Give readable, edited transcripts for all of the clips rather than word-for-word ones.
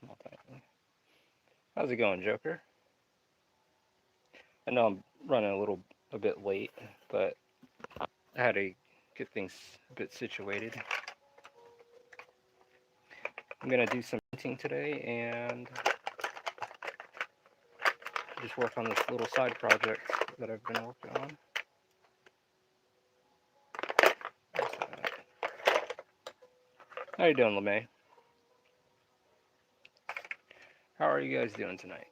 small thing. How's it going, Joker? I know I'm running a bit late, but I had to get things a bit situated. I'm gonna do some painting today and just work on this little side project that I've been working on. How you doing, LeMay? How are you guys doing tonight?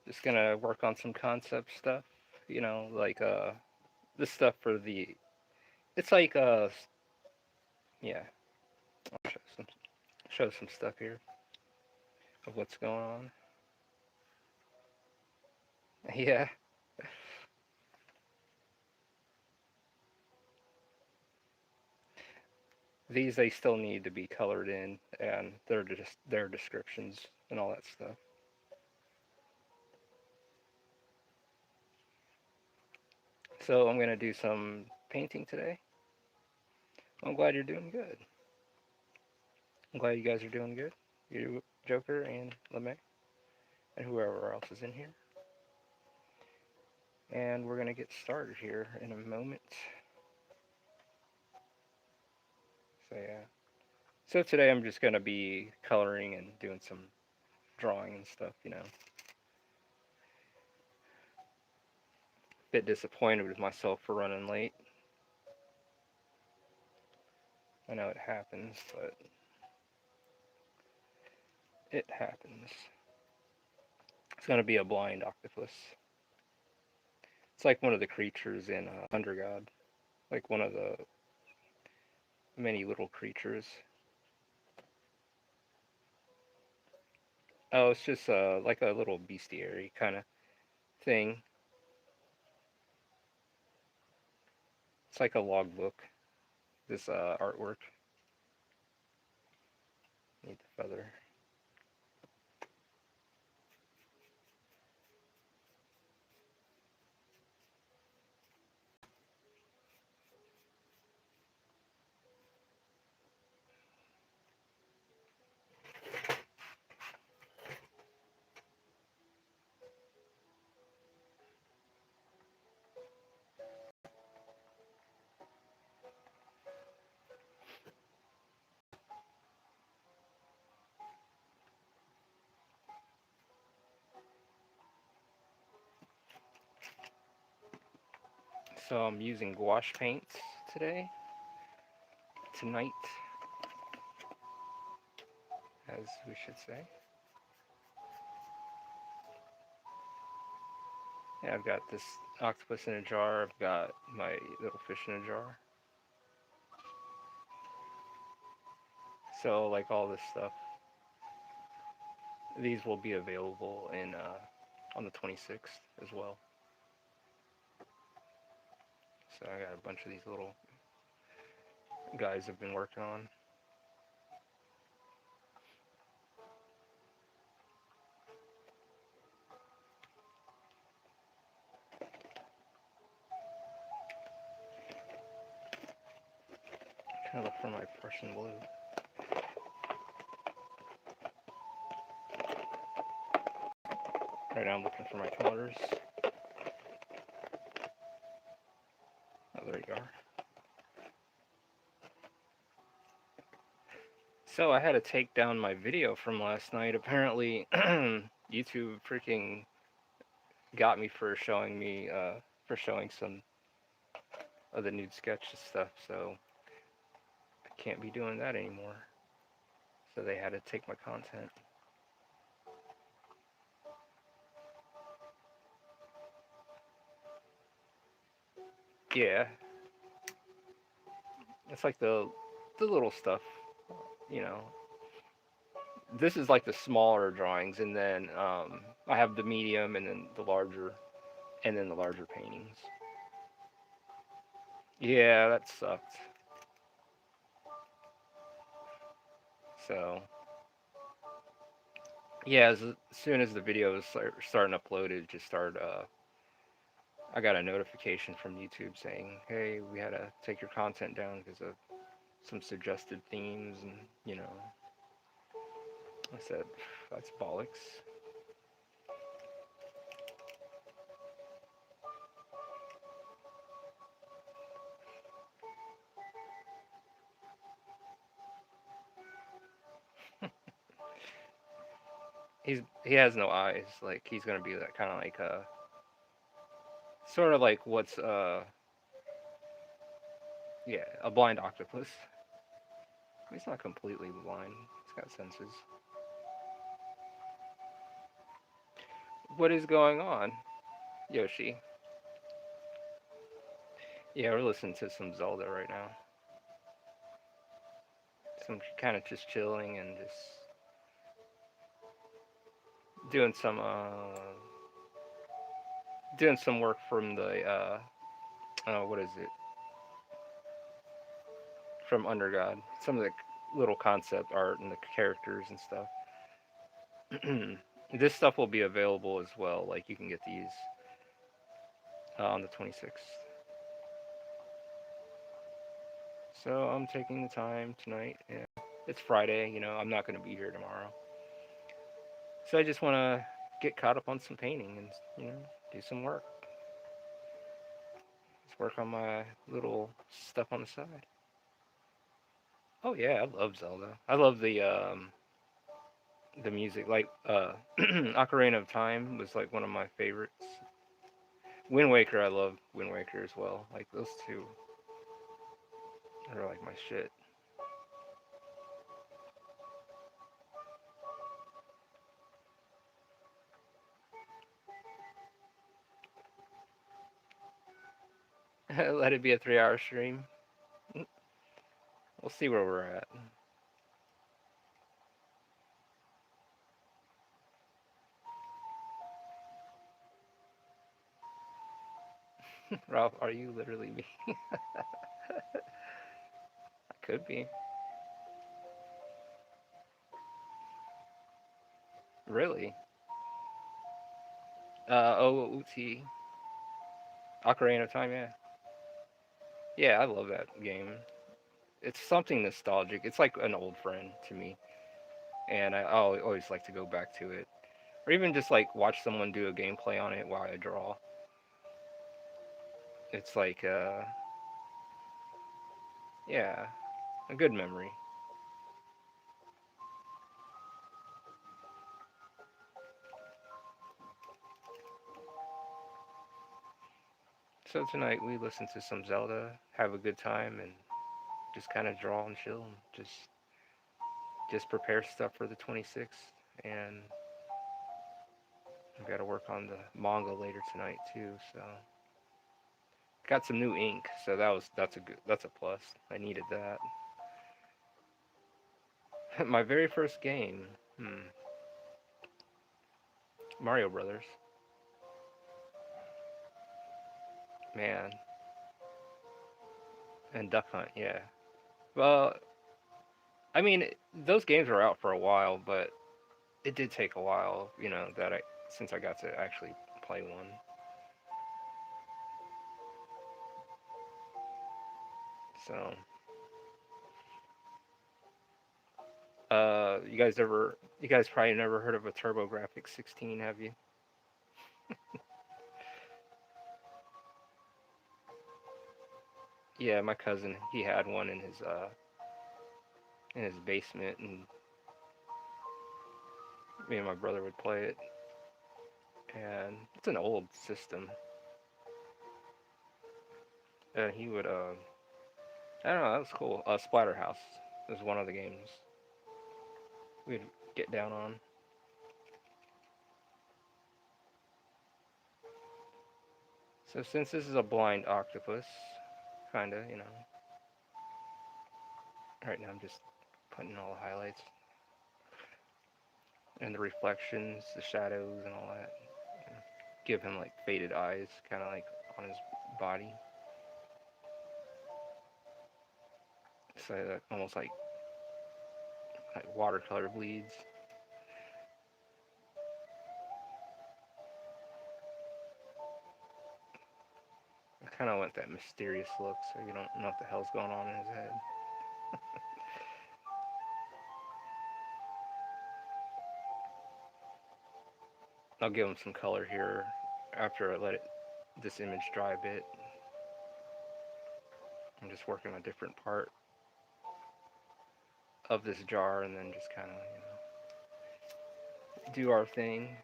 Just gonna work on some concept stuff, like this stuff for the. It's like yeah. I'll show some stuff here of what's going on. Yeah. These they still need to be colored in, and they're just their descriptions and all that stuff. So I'm gonna do some painting today. I'm glad you're doing good. I'm glad you guys are doing good. You, Joker, and LeMay, and whoever else is in here. And we're gonna get started here in a moment. So yeah. So today I'm just gonna be coloring and doing some drawing and stuff. Bit disappointed with myself for running late. I know it happens, but it happens. It's gonna be a blind octopus. It's like one of the creatures in Under God, like one of the many little creatures. Oh, it's just like a little bestiary kind of thing. It's like a logbook. This artwork. Need the feather. So I'm using gouache paints today, tonight, as we should say. Yeah, I've got this octopus in a jar. I've got my little fish in a jar. So like all this stuff, these will be available in on the 26th as well. So I got a bunch of these little guys I've been working on. Trying to look for my Prussian blue. Right now I'm looking for my colors. Oh, there you are. So I had to take down my video from last night. Apparently, YouTube freaking got me for showing some of the nude sketch stuff. So I can't be doing that anymore. So they had to take my content. Yeah, it's like the little stuff, you know. This is like the smaller drawings, and then I have the medium, and then the larger paintings. Yeah, that sucked. So yeah, as soon as the video was starting to upload, it just started. I got a notification from YouTube saying, "Hey, we had to take your content down because of some suggested themes," and I said, "That's bollocks." He has no eyes. Like he's gonna be that kind of like sort of like what's yeah, a blind octopus. He's not completely blind. He's got senses. What is going on, Yoshi? Yeah, we're listening to some Zelda right now. Some kind of just chilling and just doing some work from the what is it, from Undergod. Some of the little concept art and the characters and stuff. This stuff will be available as well. Like you can get these on the 26th. So I'm taking the time tonight. Yeah, it's Friday. I'm not going to be here tomorrow. So I just want to get caught up on some painting and do some work. Just work on my little stuff on the side. Oh yeah, I love Zelda. I love the music. Like Ocarina of Time was like one of my favorites. Wind Waker, I love Wind Waker as well. Like those two are like my shit. Let it be a 3-hour stream. We'll see where we're at. Ralph, are you literally me? I could be. Really? OOT. Ocarina of Time, yeah. Yeah, I love that game. It's something nostalgic. It's like an old friend to me. And I always like to go back to it. Or even just like watch someone do a gameplay on it while I draw. It's like, yeah, a good memory. So tonight we listen to some Zelda, have a good time, and just kind of draw and chill, and just prepare stuff for the 26th. And I've got to work on the manga later tonight too. So got some new ink, so that's a plus. I needed that. My very first game, Mario Brothers. Man, and Duck Hunt, yeah. Well, I mean, those games were out for a while, but it did take a while, that I since I got to actually play one. So, you guys probably never heard of a TurboGrafx 16, have you? Yeah, my cousin, he had one in his basement, and me and my brother would play it. And it's an old system. And he would, I don't know, that was cool. Splatterhouse was one of the games we'd get down on. So since this is a blind octopus, kinda, right now I'm just putting all the highlights and the reflections, the shadows, and all that. Give him like faded eyes, kind of like on his body, so that almost like watercolor bleeds. Kind of went that mysterious look, so you don't know what the hell's going on in his head. I'll give him some color here after I let this image dry a bit. I'm just working a different part of this jar and then just kind of, do our thing.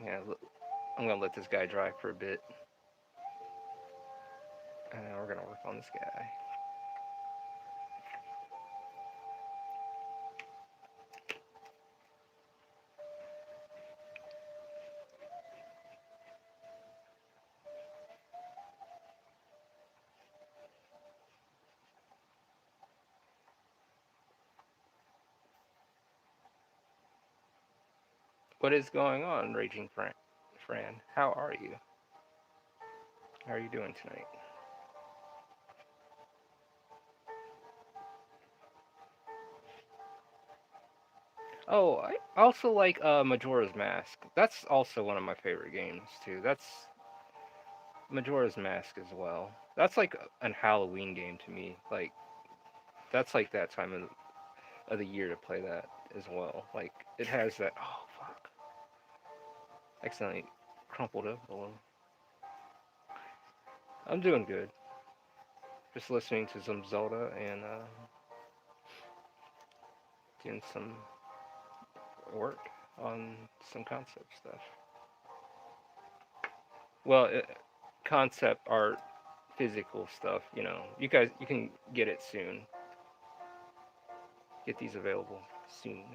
Yeah, I'm gonna let this guy dry for a bit, and then we're gonna work on this guy. What is going on, Raging Fran? How are you? How are you doing tonight? Oh, I also like Majora's Mask. That's also one of my favorite games too. That's Majora's Mask as well. That's like an Halloween game to me. Like that's like that time of the year to play that as well. Like it has that. Oh fuck! Accidentally crumpled up a little. I'm doing good. Just listening to some Zelda and doing some work on some concept stuff. Well, concept art, physical stuff. You guys, you can get it soon. Get these available soon.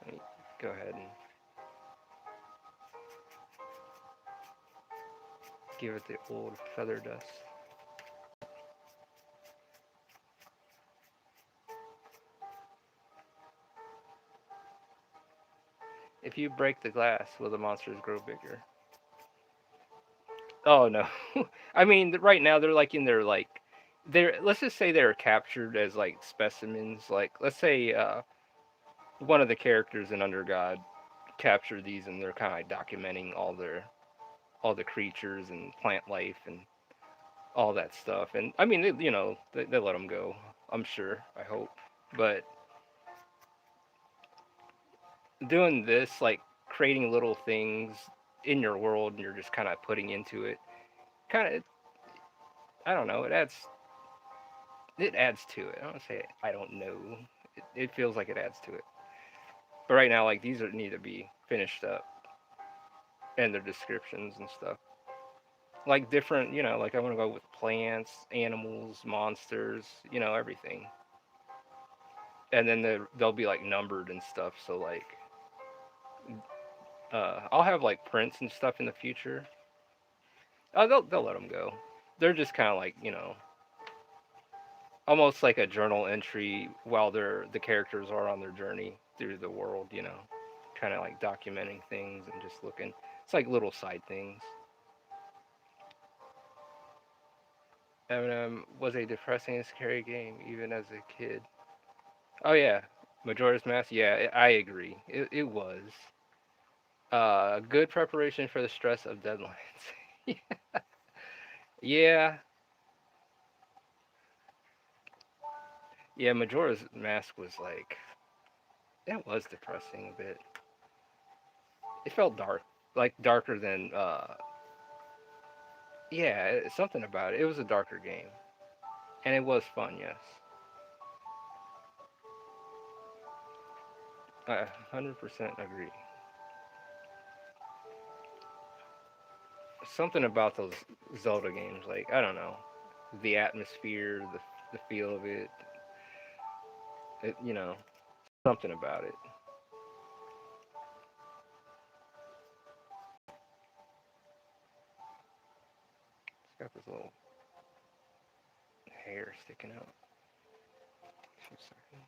Let me go ahead and give it the old feather dust. If you break the glass, will the monsters grow bigger? Oh no. I mean, right now they're like in their like they're let's just say they're captured as like specimens. Like let's say one of the characters in Undergod captured these and they're kind of like documenting all the creatures and plant life and all that stuff. And I mean, they let them go. I'm sure. I hope. But doing this, like creating little things in your world, and you're just kind of putting into it. Kind of, I don't know. It adds to it. I don't say I don't know. It feels like it adds to it. But right now, like these need to be finished up and their descriptions and stuff. Like different, like I want to go with plants, animals, monsters, everything. And then they'll be like numbered and stuff. So like, I'll have like prints and stuff in the future. They'll let them go. They're just kind of like almost like a journal entry while the characters are on their journey through the world. Kind of like documenting things and just looking. It's like little side things. Eminem was a depressing and scary game even as a kid. Oh yeah, Majora's Mask. Yeah, I agree. It was good preparation for the stress of deadlines. Yeah, yeah. Majora's Mask was like it was depressing a bit. It felt dark, like darker than yeah, something about it. It was a darker game, and it was fun. Yes, I 100% agree. Something about those Zelda games, like I don't know, the atmosphere, the feel of it, something about it. It's got this little hair sticking out. 2 seconds.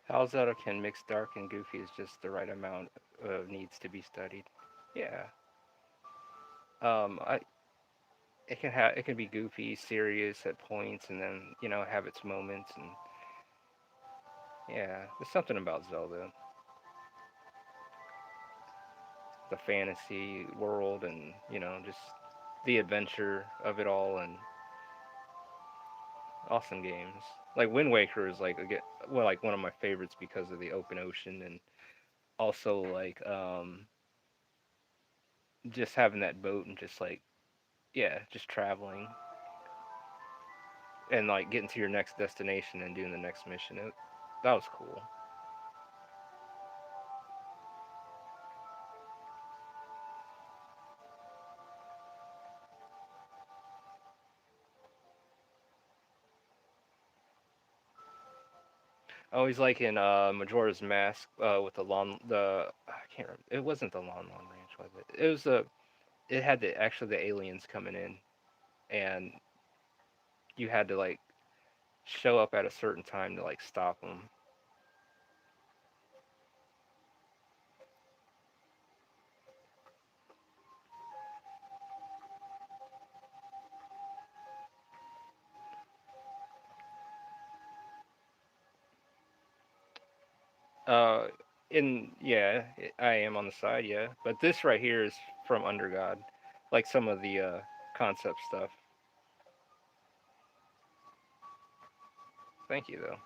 How Zelda can mix dark and goofy is just the right amount of needs to be studied. Yeah. I it can be goofy, serious at points, and then have its moments. And yeah, there's something about Zelda, the fantasy world, and just the adventure of it all, and awesome games. Like Wind Waker is like like one of my favorites because of the open ocean, and also like just having that boat and just like yeah, just traveling and like getting to your next destination and doing the next mission. That was cool. Oh, he's like in Majora's Mask with the I can't remember. It wasn't the Long Ranch, was it? It had the aliens coming in, and you had to like show up at a certain time to like stop them. Uh, in yeah, I am on the side, yeah. But this right here is from Under God, like some of the concept stuff. Thank you though.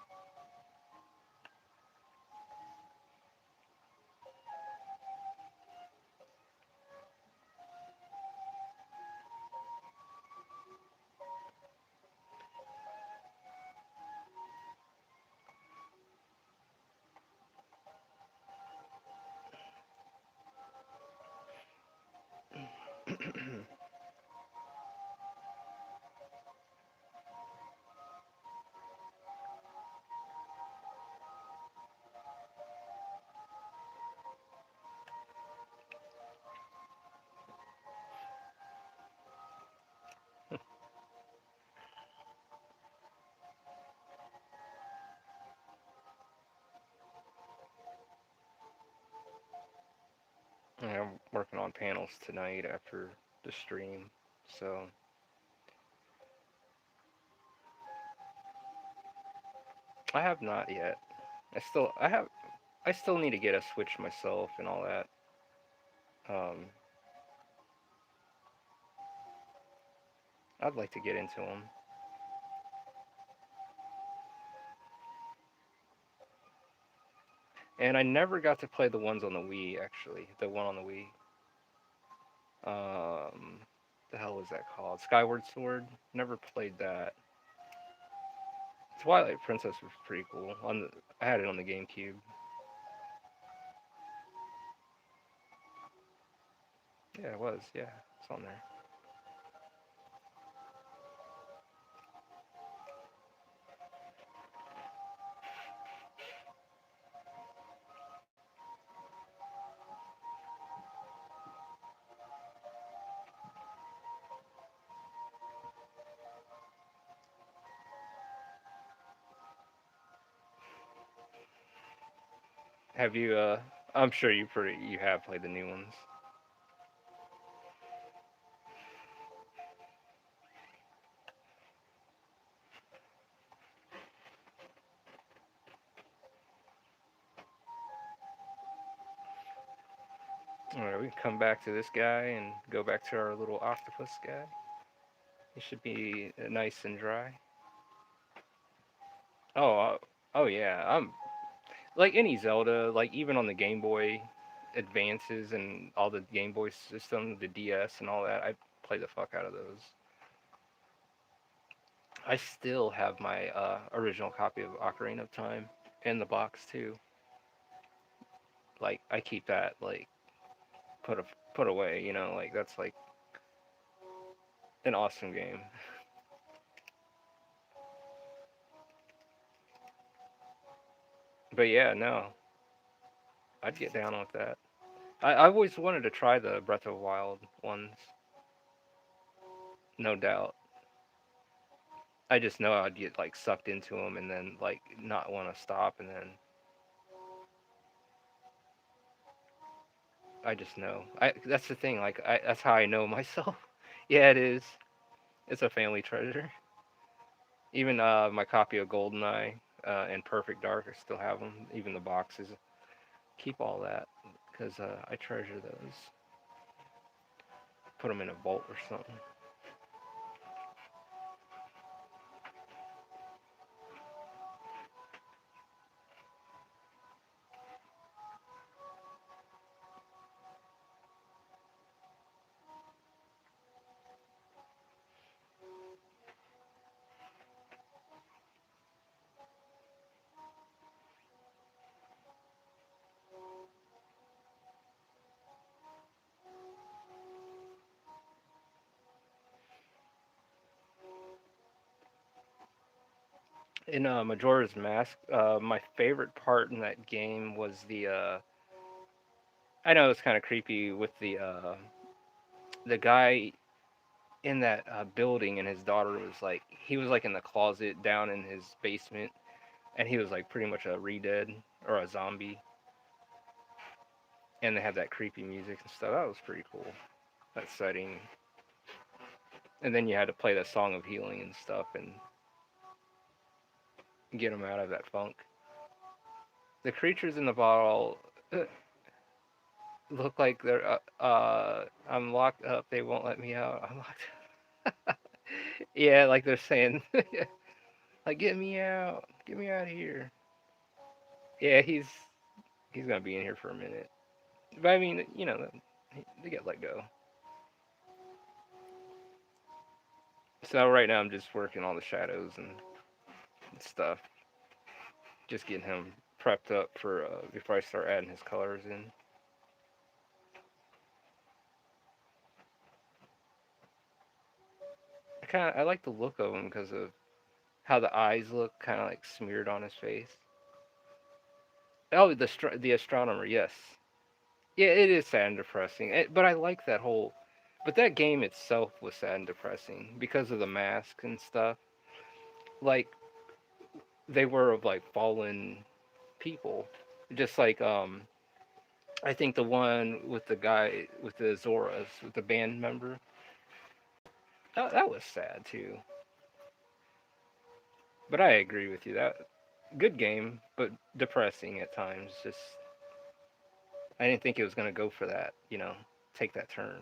Yeah, I'm working on panels tonight after the stream, so I have not yet. I still need to get a Switch myself and all that. Um, I'd like to get into them. And I never got to play the ones on the Wii, actually. The one on the Wii. The hell was that called? Skyward Sword? Never played that. Twilight Princess was pretty cool. I had it on the GameCube. Yeah, it was. Yeah, it's on there. Have you? I'm sure you have played the new ones. Alright, we can come back to this guy and go back to our little octopus guy. He should be nice and dry. Oh, oh yeah. I'm like any Zelda, like even on the Game Boy Advances and all the Game Boy system, the DS and all that. I play the fuck out of those. I still have my original copy of Ocarina of Time in the box too. Like I keep that like put a, put away. Like that's like an awesome game. But yeah, no, I'd get down with that. I always wanted to try the Breath of the Wild ones, no doubt. I just know I'd get like sucked into them and then like not want to stop, and then I just know. I That's the thing. Like that's how I know myself. Yeah, it is. It's a family treasure. Even my copy of Goldeneye and Perfect Dark, I still have them. Even the boxes. Keep all that because I treasure those. Put them in a vault or something. In Majora's Mask, my favorite part in that game was the. I know it's kind of creepy with the guy in that building, and his daughter was like he was like in the closet down in his basement, and he was like pretty much a re-dead or a zombie, and they had that creepy music and stuff. That was pretty cool. That setting, and then you had to play that song of healing and stuff, and get him out of that funk. The creatures in the bottle look like they're I'm locked up. They won't let me out. I'm locked. Yeah, like they're saying, like get me out of here. Yeah, he's gonna be in here for a minute. But I mean, they get let go. So right now I'm just working on the shadows and stuff, just getting him prepped up for before I start adding his colors in. I like the look of him because of how the eyes look, kind of like smeared on his face. Oh, the astronomer, yes. Yeah, it is sad and depressing. But I like that whole. But that game itself was sad and depressing because of the mask and stuff. Like they were of like fallen people, just like I think the one with the guy with the Zoras with the band member. That was sad too. But I agree with you. That good game, but depressing at times. Just I didn't think it was gonna go for that. Take that turn.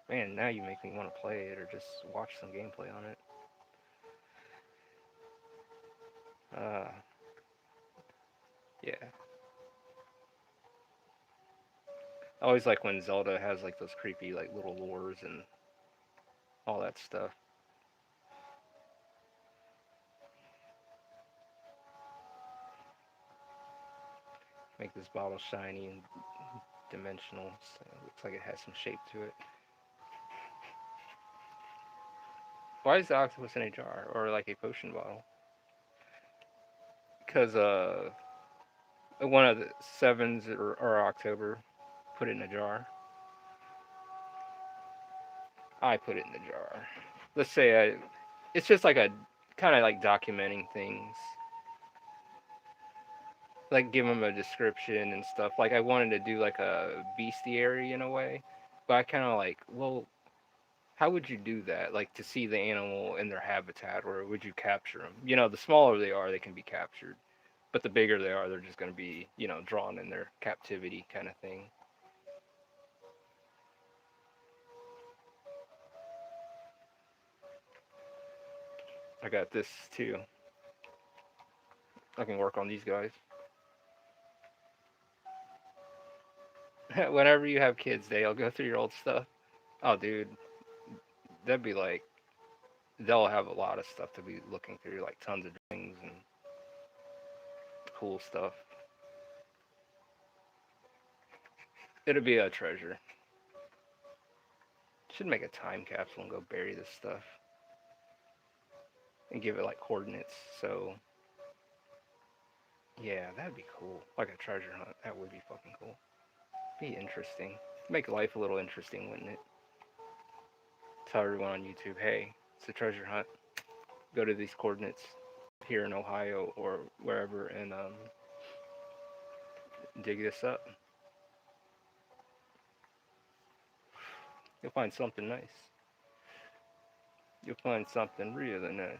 Man, now you make me want to play it or just watch some gameplay on it. Uh, yeah. I always like when Zelda has like those creepy like little lures and all that stuff. Make this bottle shiny and dimensional. So it looks like it has some shape to it. Why is the octopus in a jar or like a potion bottle? Because one of the sevens or October put it in a jar. I put it in the jar. Let's say it's just like a kind of like documenting things, like give them a description and stuff. Like I wanted to do like a bestiary in a way, but I kind of like, well, how would you do that? Like to see the animal in their habitat, or would you capture them? The smaller they are, they can be captured, but the bigger they are, they're just going to be, drawn in their captivity kind of thing. I got this too. I can work on these guys. Whenever you have kids, they'll go through your old stuff. Oh, dude, that'd be like they'll have a lot of stuff to be looking through, like tons of things and cool stuff. It'll be a treasure. Should make a time capsule and go bury this stuff and give it like coordinates. So yeah, that'd be cool. Like a treasure hunt. That would be fucking cool. Be interesting. Make life a little interesting, wouldn't it? Tell everyone on YouTube, hey, it's a treasure hunt. Go to these coordinates here in Ohio or wherever and dig this up. You'll find something nice. You'll find something really nice.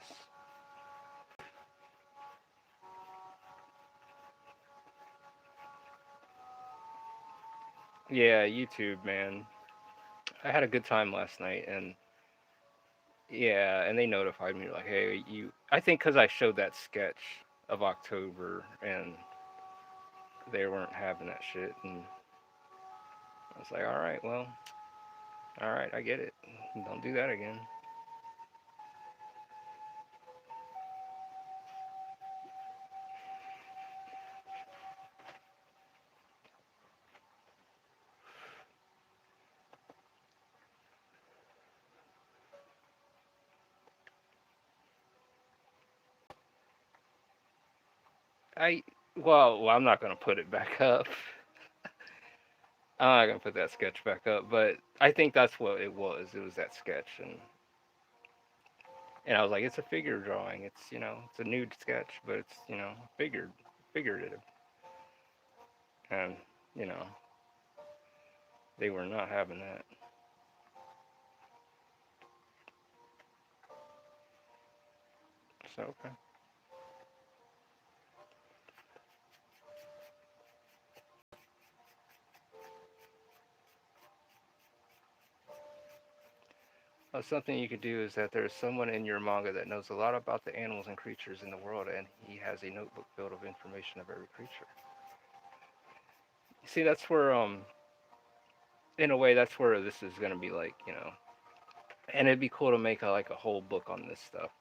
Yeah, YouTube, man. I had a good time last night, and yeah, and they notified me like, hey, you. I think because I showed that sketch of October, and they weren't having that shit, and I was like, all right, well, all right, I get it. Don't do that again. I well, I'm not gonna put it back up. I'm not gonna put that sketch back up, but I think that's what it was. It was that sketch, and I was like, it's a figure drawing. It's it's a nude sketch, but it's figurative, and you know, they were not having that. So okay. Something you could do is that there's someone in your manga that knows a lot about the animals and creatures in the world, and he has a notebook filled of information of every creature. See, that's where in a way, that's where this is gonna be like, and it'd be cool to make like a whole book on this stuff,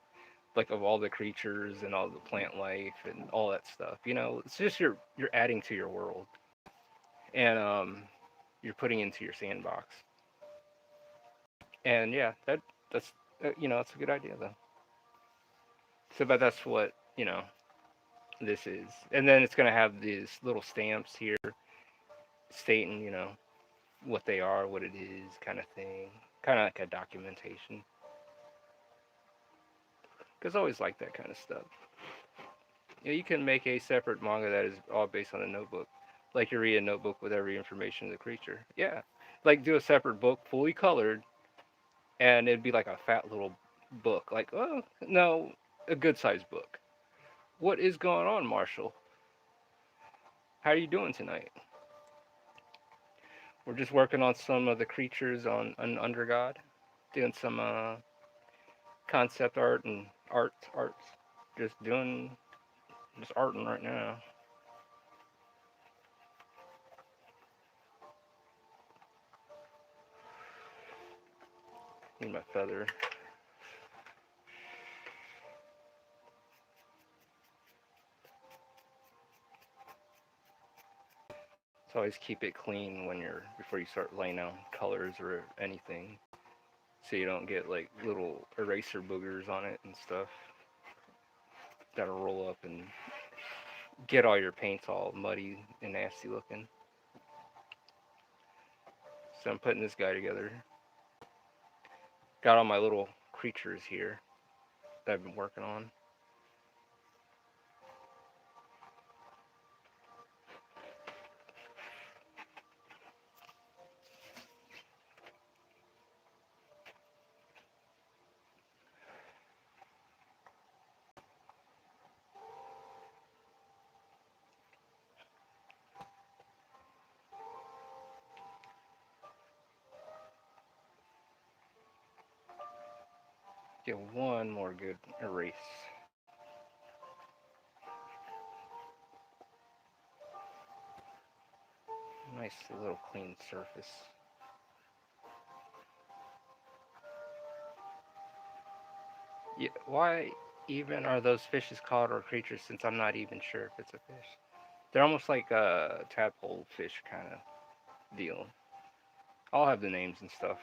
like of all the creatures and all the plant life and all that stuff. It's just you're adding to your world, and you're putting into your sandbox. And yeah, that's that's a good idea though. So, but that's what this is, and then it's gonna have these little stamps here stating what they are, what it is, kind of thing, kind of like a documentation. Because I always like that kind of stuff. You can make a separate manga that is all based on a notebook. Like you read a notebook with every information of the creature. Yeah. Like do a separate book, fully colored, and it'd be like a fat little book. Like, oh, no, a good sized book. What is going on, Marshall? How are you doing tonight? We're just working on some of the creatures on Under God, doing some concept art and arts. Just doing, just arting right now. Need my feather. So always keep it clean when before you start laying down colors or anything, so you don't get like little eraser boogers on it and stuff that'll roll up and get all your paints all muddy and nasty looking. So I'm putting this guy together. Got all my little creatures here that I've been working on. Get one more good erase. Nice little clean surface. Yeah, why even are those fishes called or creatures since I'm not even sure if it's a fish? They're almost like a tadpole fish kind of deal. I'll have the names and stuff.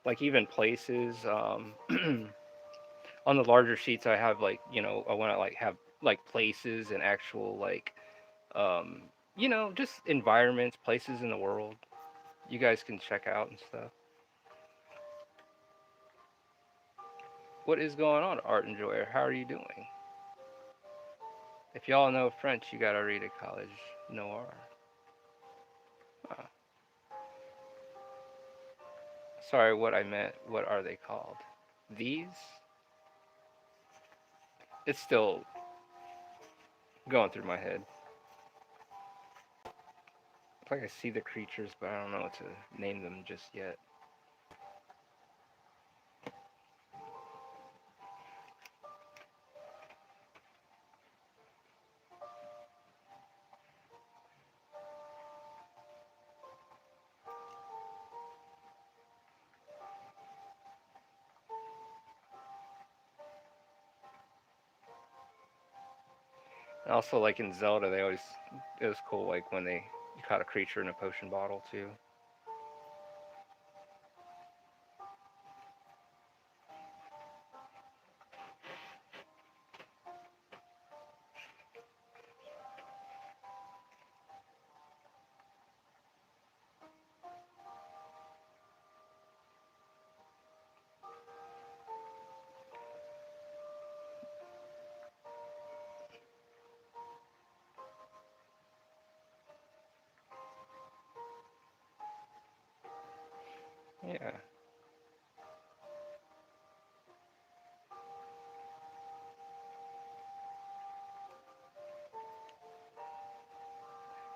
Like even places, on the larger sheets I have like, I want to like have like places and actual like, um, just environments, places in the world you guys can check out and stuff. What is going on, Art Enjoyer? How are you doing? If y'all know French, you gotta read a college noir. Uh, sorry, what I meant. What are they called? These? It's still going through my head. It's like I see the creatures, but I don't know what to name them just yet. And also, like in Zelda, it was cool, like when you caught a creature in a potion bottle too. Yeah.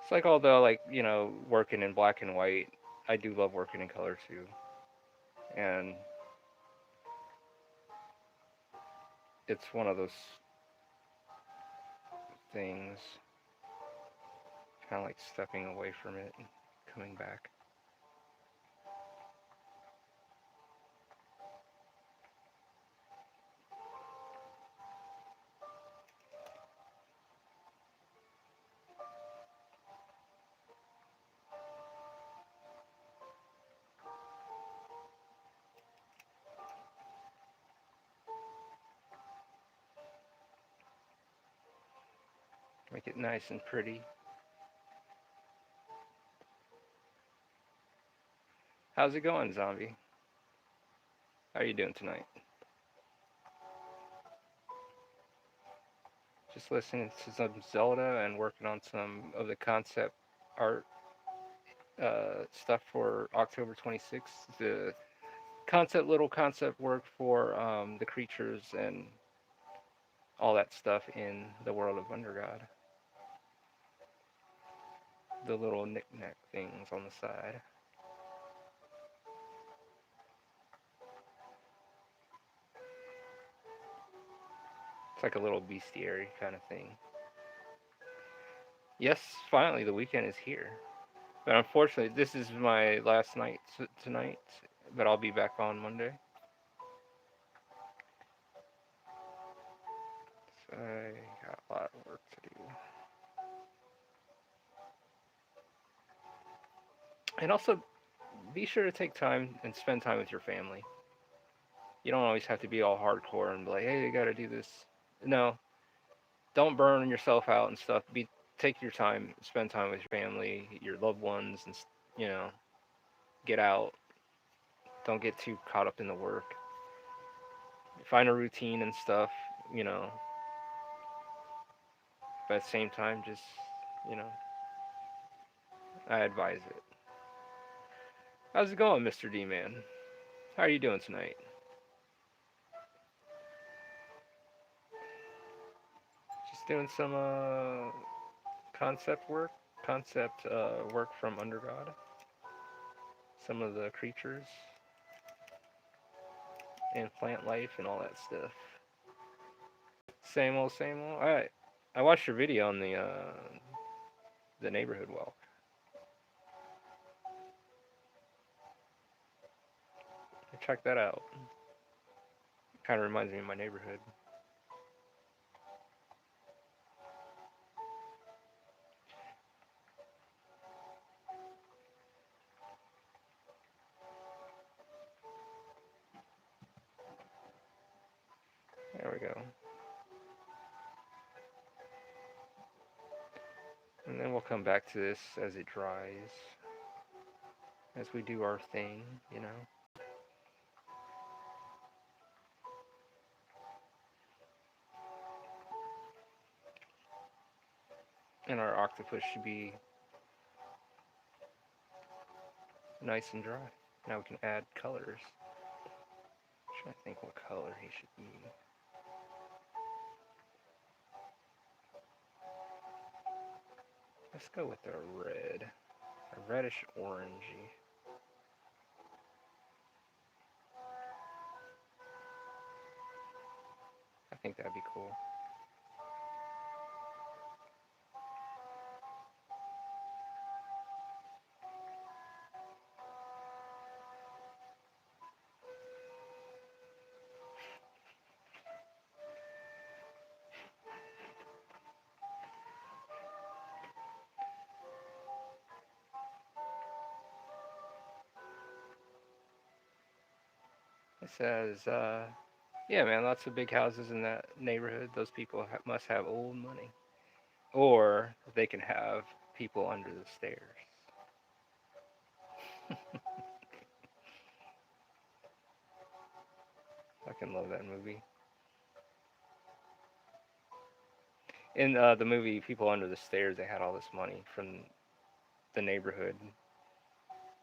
It's like although like, working in black and white, I do love working in color too. And it's one of those things, kind of like stepping away from it and coming back. Make it nice and pretty. How's it going, Zombie? How are you doing tonight? Just listening to some Zelda and working on some of the concept art stuff for October 26th. The little concept work for the creatures and all that stuff in the world of Undergod. The little knick-knack things on the side. It's like a little bestiary kind of thing. Yes, finally the weekend is here. But unfortunately, this is my last night tonight. But I'll be back on Monday. So I got a lot of work to do. And also, be sure to take time and spend time with your family. You don't always have to be all hardcore and be like, hey, you gotta do this. No, don't burn yourself out and stuff. Take your time, spend time with your family, your loved ones, and you know, get out. Don't get too caught up in the work. Find a routine and stuff, you know. But at the same time, just you know, I advise it. How's it going, Mr. D Man? How are you doing tonight? Just doing some concept work, concept work from Undergod. Some of the creatures and plant life and all that stuff. Same old, same old. I watched your video on the neighborhood walk. Check that out. Kind of reminds me of my neighborhood. There we go. And then we'll come back to this as it dries. As we do our thing, you know. And our octopus should be nice and dry. Now we can add colors. I'm trying to think what color he should be. Let's go with a red. A reddish orangey. I think that'd be cool. It says, yeah, man, lots of big houses in that neighborhood. Those people must have old money. Or they can have people under the stairs. I can love that movie. In the movie People Under the Stairs, they had all this money from the neighborhood.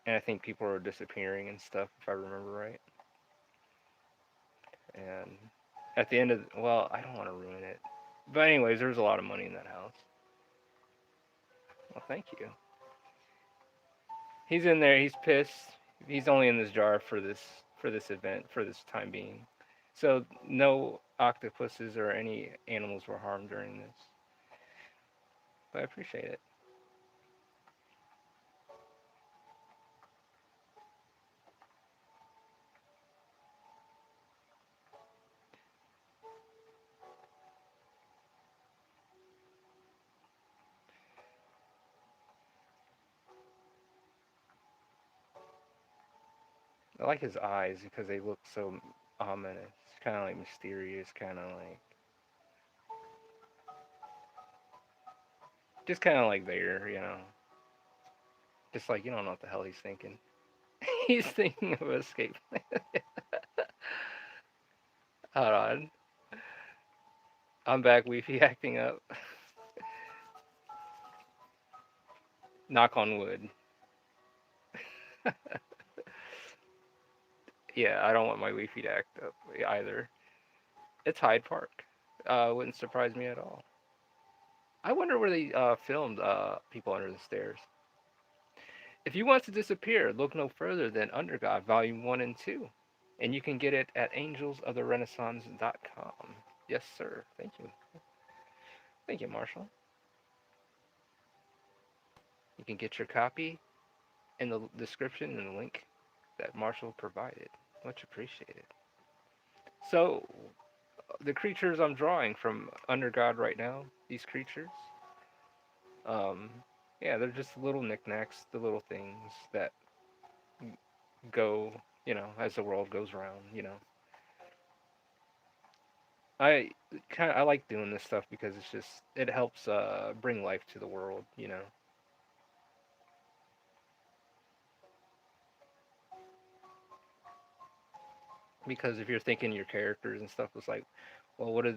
And I think people were disappearing and stuff, if I remember right. And at the end of, well, I don't want to ruin it. But anyways, there was a lot of money in that house. Well, thank you. He's in there. He's pissed. He's only in this jar for this event for this time being. So no octopuses or any animals were harmed during this. But I appreciate it. I like his eyes because they look so ominous, kind of like mysterious, kind of like just kind of like there, you know. Just like you don't know what the hell he's thinking. He's thinking of escape. Hold on. I'm back, Weefy acting up. Knock on wood. Yeah, I don't want my Wi-Fi to act up either. It's Hyde Park. Wouldn't surprise me at all. I wonder where they filmed People Under the Stairs. If you want to disappear, look no further than Undergod Volume 1 and 2. And you can get it at AngelsOfTheRenaissance.com. Yes, sir. Thank you. Thank you, Marshall. You can get your copy in the description and the link that Marshall provided. Much appreciated. So, the creatures I'm drawing from Undergod right now, these creatures, um, yeah, they're just little knickknacks, the little things that go, you know, as the world goes round, you know. I I like doing this stuff because it's just it helps bring life to the world, you know. Because if you're thinking your characters and stuff, it's like, well, what do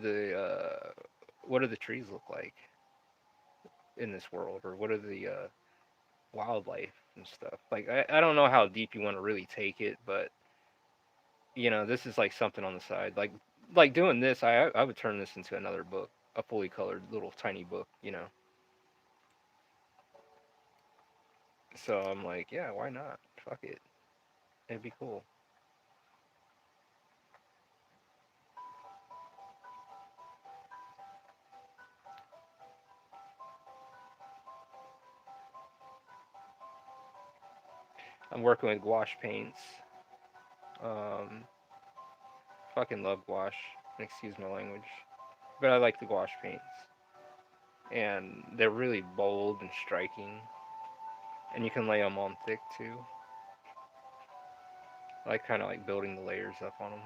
the trees look like in this world, or what are the wildlife and stuff? Like I don't know how deep you want to really take it, but you know, this is like something on the side. Like doing this, I would turn this into another book, a fully colored little tiny book, you know. So I'm like, yeah, why not? Fuck it. It'd be cool. I'm working with gouache paints. Um, fucking love gouache. Excuse my language. But I like the gouache paints. And they're really bold and striking. And you can lay them on thick too. I like kind of like building the layers up on them.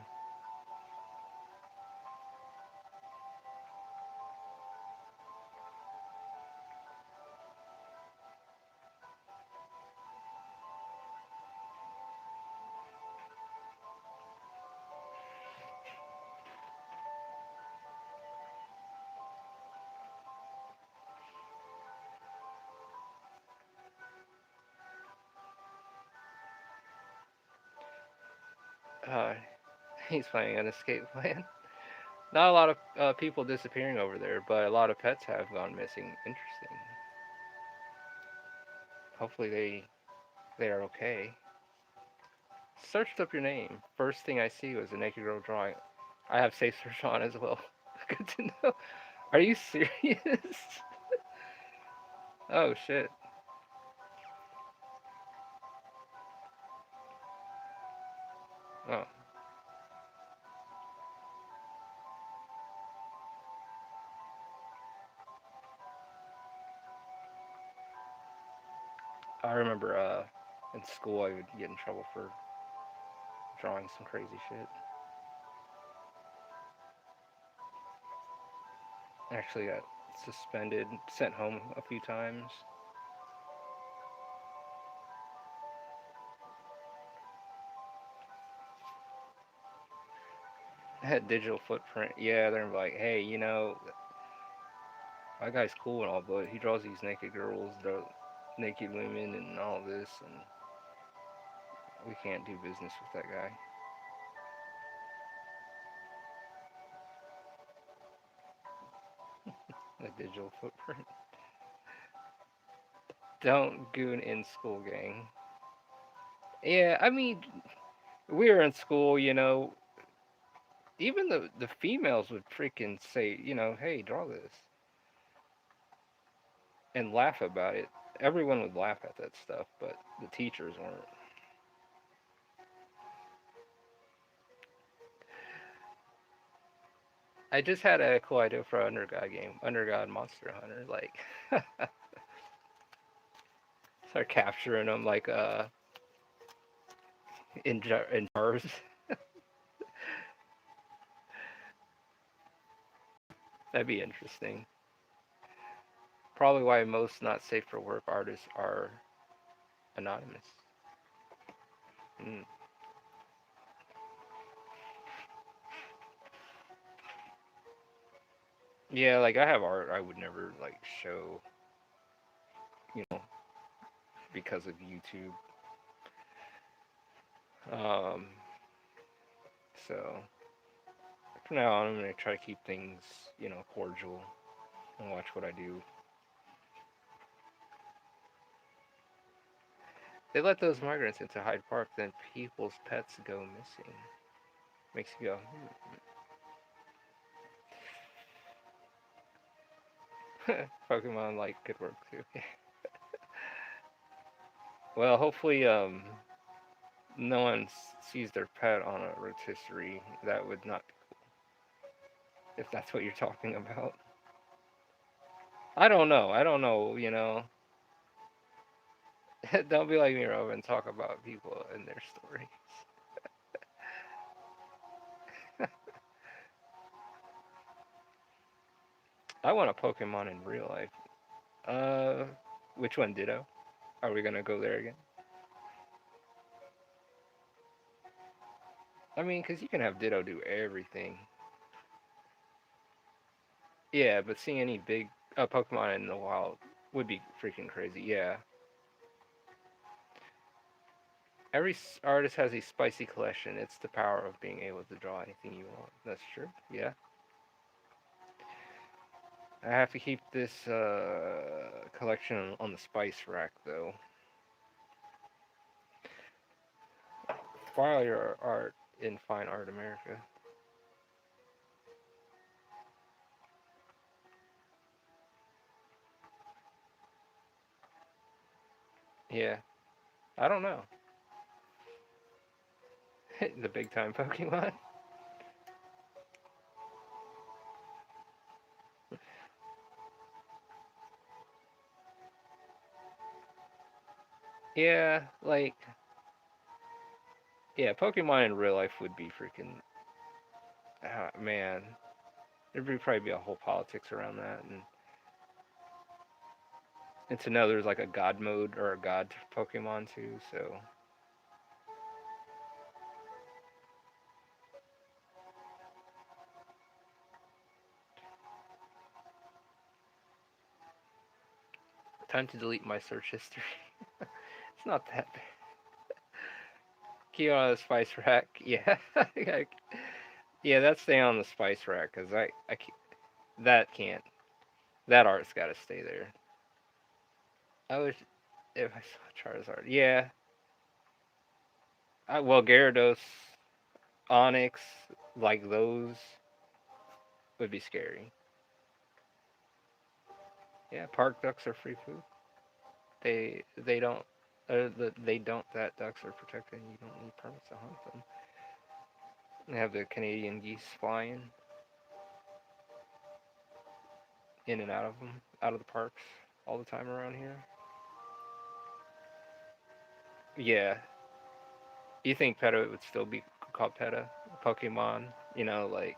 Uh, he's planning an escape plan. Not a lot of people disappearing over there, but a lot of pets have gone missing. Interesting. Hopefully they are okay. Searched up your name. First thing I see was a naked girl drawing. I have safe search on as well. Good to know. Are you serious? Oh shit. Oh, I remember in school I would get in trouble for drawing some crazy shit. Actually got suspended, sent home a few times. I had digital footprint. Yeah, they're like, hey, that guy's cool and all, but he draws these naked girls, the naked women, and all this, and we can't do business with that guy. The digital footprint. Don't goon in school, gang. Yeah, I mean, we were in school, even the females would freaking say, hey, draw this, and laugh about it. Everyone would laugh at that stuff, but the teachers weren't. I just had a cool idea for an Undergod game, Undergod Monster Hunter. Like, start capturing them like in jars. That'd be interesting. Probably why most not safe for work artists are anonymous. Mm. Yeah, like I have art I would never like show, you know, because of YouTube. Um, so from now on, I'm gonna try to keep things, cordial and watch what I do. They let those migrants into Hyde Park, then people's pets go missing. Makes you go, Pokemon like could work too. Well, hopefully, no one sees their pet on a rotisserie. That would not, if that's what you're talking about. I don't know. I don't know. Don't be like me, Rob, and talk about people and their stories. I want a Pokemon in real life. Uh, which one, Ditto? Are we gonna go there again? I mean, because you can have Ditto do everything. Yeah, but seeing any big Pokemon in the wild would be freaking crazy. Yeah. Every artist has a spicy collection. It's the power of being able to draw anything you want. That's true. Yeah. I have to keep this collection on the spice rack, though. Spoil your art in Fine Art America. Yeah, I don't know. The big time Pokemon. Yeah, like yeah, Pokemon in real life would be freaking. Man, there'd be probably be a whole politics around that, and to know there's like a god mode or a god Pokemon too. So time to delete my search history. It's not that bad. Keep on the spice rack. Yeah, yeah, that's staying on the spice rack because that can't. That art's got to stay there. I wish if I saw Charizard. Yeah, well, Gyarados, Onyx, like those would be scary. Yeah, park ducks are free food. They don't. They don't. That ducks are protected. You don't need permits to hunt them. They have the Canadian geese flying in and out of them, out of the parks all the time around here. Yeah, you think PETA would still be called PETA? Pokemon, like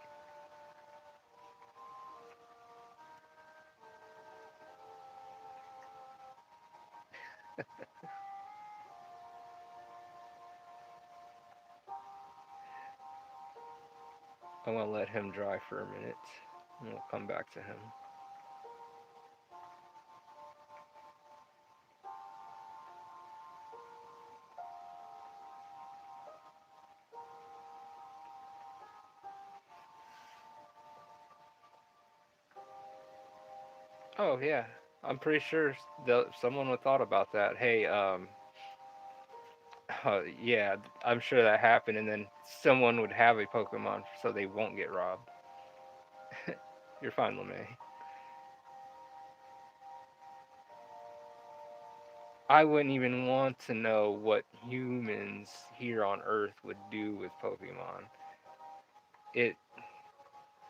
I'm gonna let him dry for a minute, and we'll come back to him. Oh yeah, I'm pretty sure someone would thought about that. Hey, yeah, I'm sure that happened, and then someone would have a Pokemon so they won't get robbed. You're fine, LeMay. I wouldn't even want to know what humans here on Earth would do with Pokemon. It,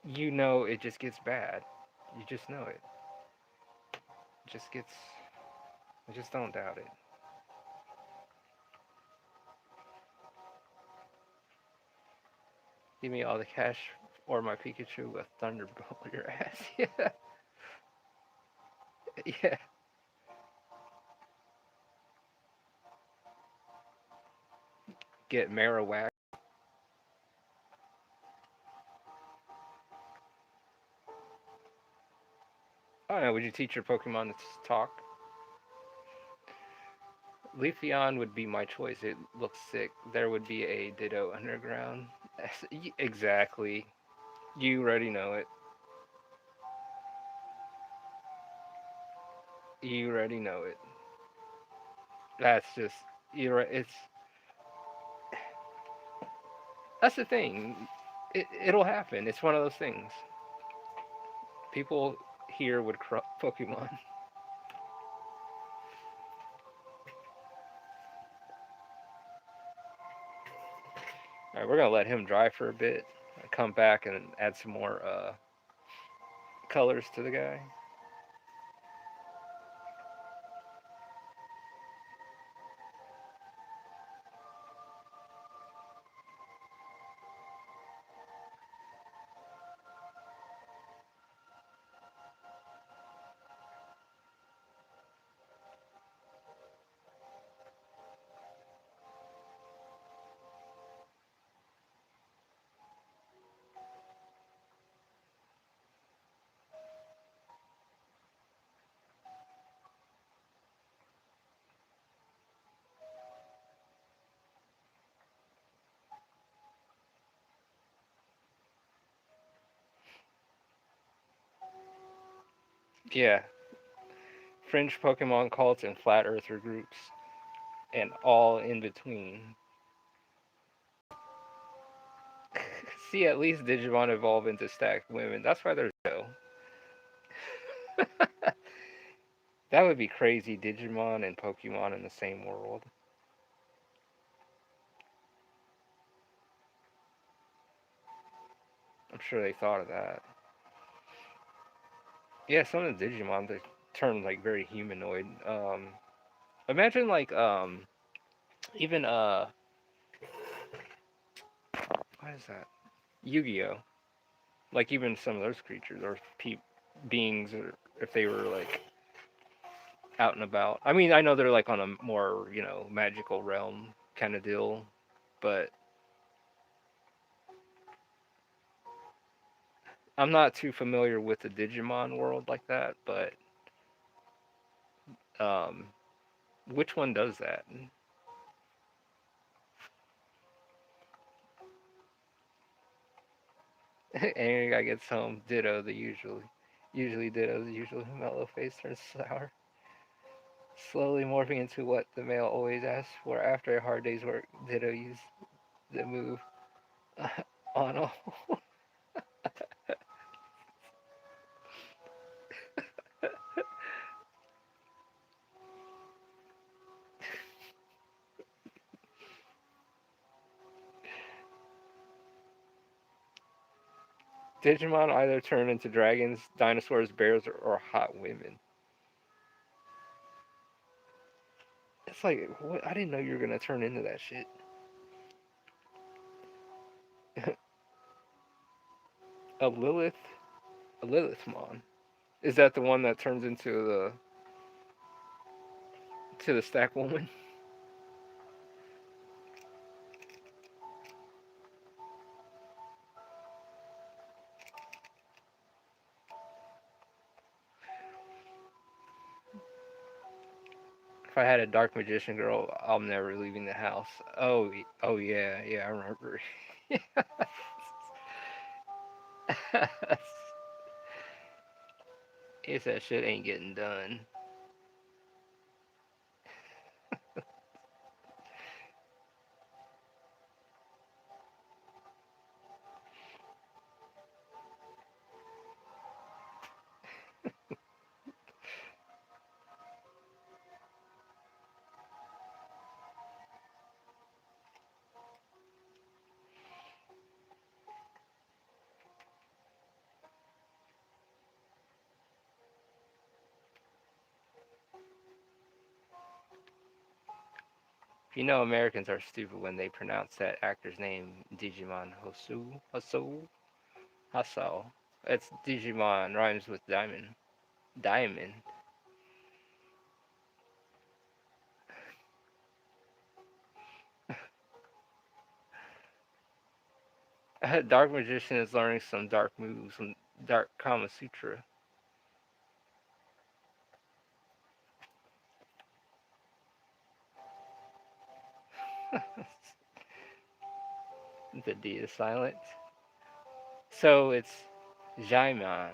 it just gets bad. You just know it. It just gets. I just don't doubt it. Give me all the cash or my Pikachu will thunderbolt your ass. Yeah, yeah. Get Marowak. I don't know. Would you teach your Pokemon to talk? Leafeon would be my choice. It looks sick. There would be a Ditto Underground. Exactly. You already know it. You already know it. That's just it's that's the thing. It'll happen. It's one of those things. People here would Pokemon. All right, we're gonna let him dry for a bit. Come back and add some more colors to the guy. Yeah, fringe Pokemon cults and flat earther groups, and all in between. See, at least Digimon evolve into stacked women. That's why they're so. That would be crazy. Digimon and Pokemon in the same world. I'm sure they thought of that. Yeah, some of the Digimon they turn like very humanoid. Imagine like even what is that? Yu-Gi-Oh. Like even some of those creatures or beings, or if they were like out and about. I mean, I know they're like on a more magical realm kind of deal, but I'm not too familiar with the Digimon world like that. But um, which one does that? And I gets home, Ditto the usually Ditto the usual mellow face turns sour, slowly morphing into what the male always asks for after a hard day's work. Ditto used the move on all. Digimon either turn into dragons, dinosaurs, bears, or hot women. It's like, what? I didn't know you were gonna turn into that shit. a Lilith, a Lilithmon. Is that the one that turns into the stack woman? If I had a dark magician girl, I'm never leaving the house. Oh yeah, yeah, I remember. It's that shit ain't getting done. You know Americans are stupid when they pronounce that actor's name Digimon Hasao. It's Digimon rhymes with diamond. Diamond. A dark magician is learning some dark moves, some dark Kama Sutra. The D is silent. So it's Jaimon.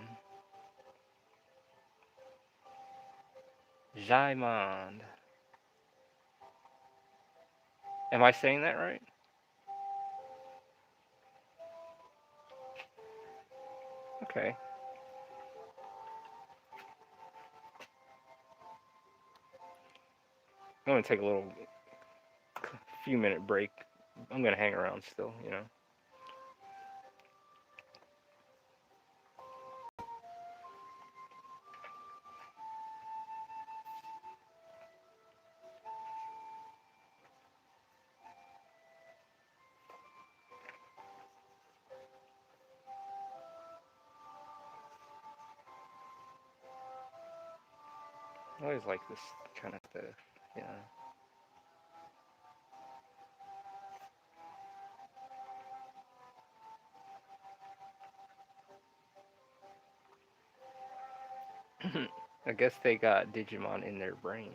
Jaimon. Am I saying that right? Okay. I'm gonna take a little few minute break. I'm gonna hang around still. I always like this kind of stuff. Yeah. I guess they got Digimon in their brain.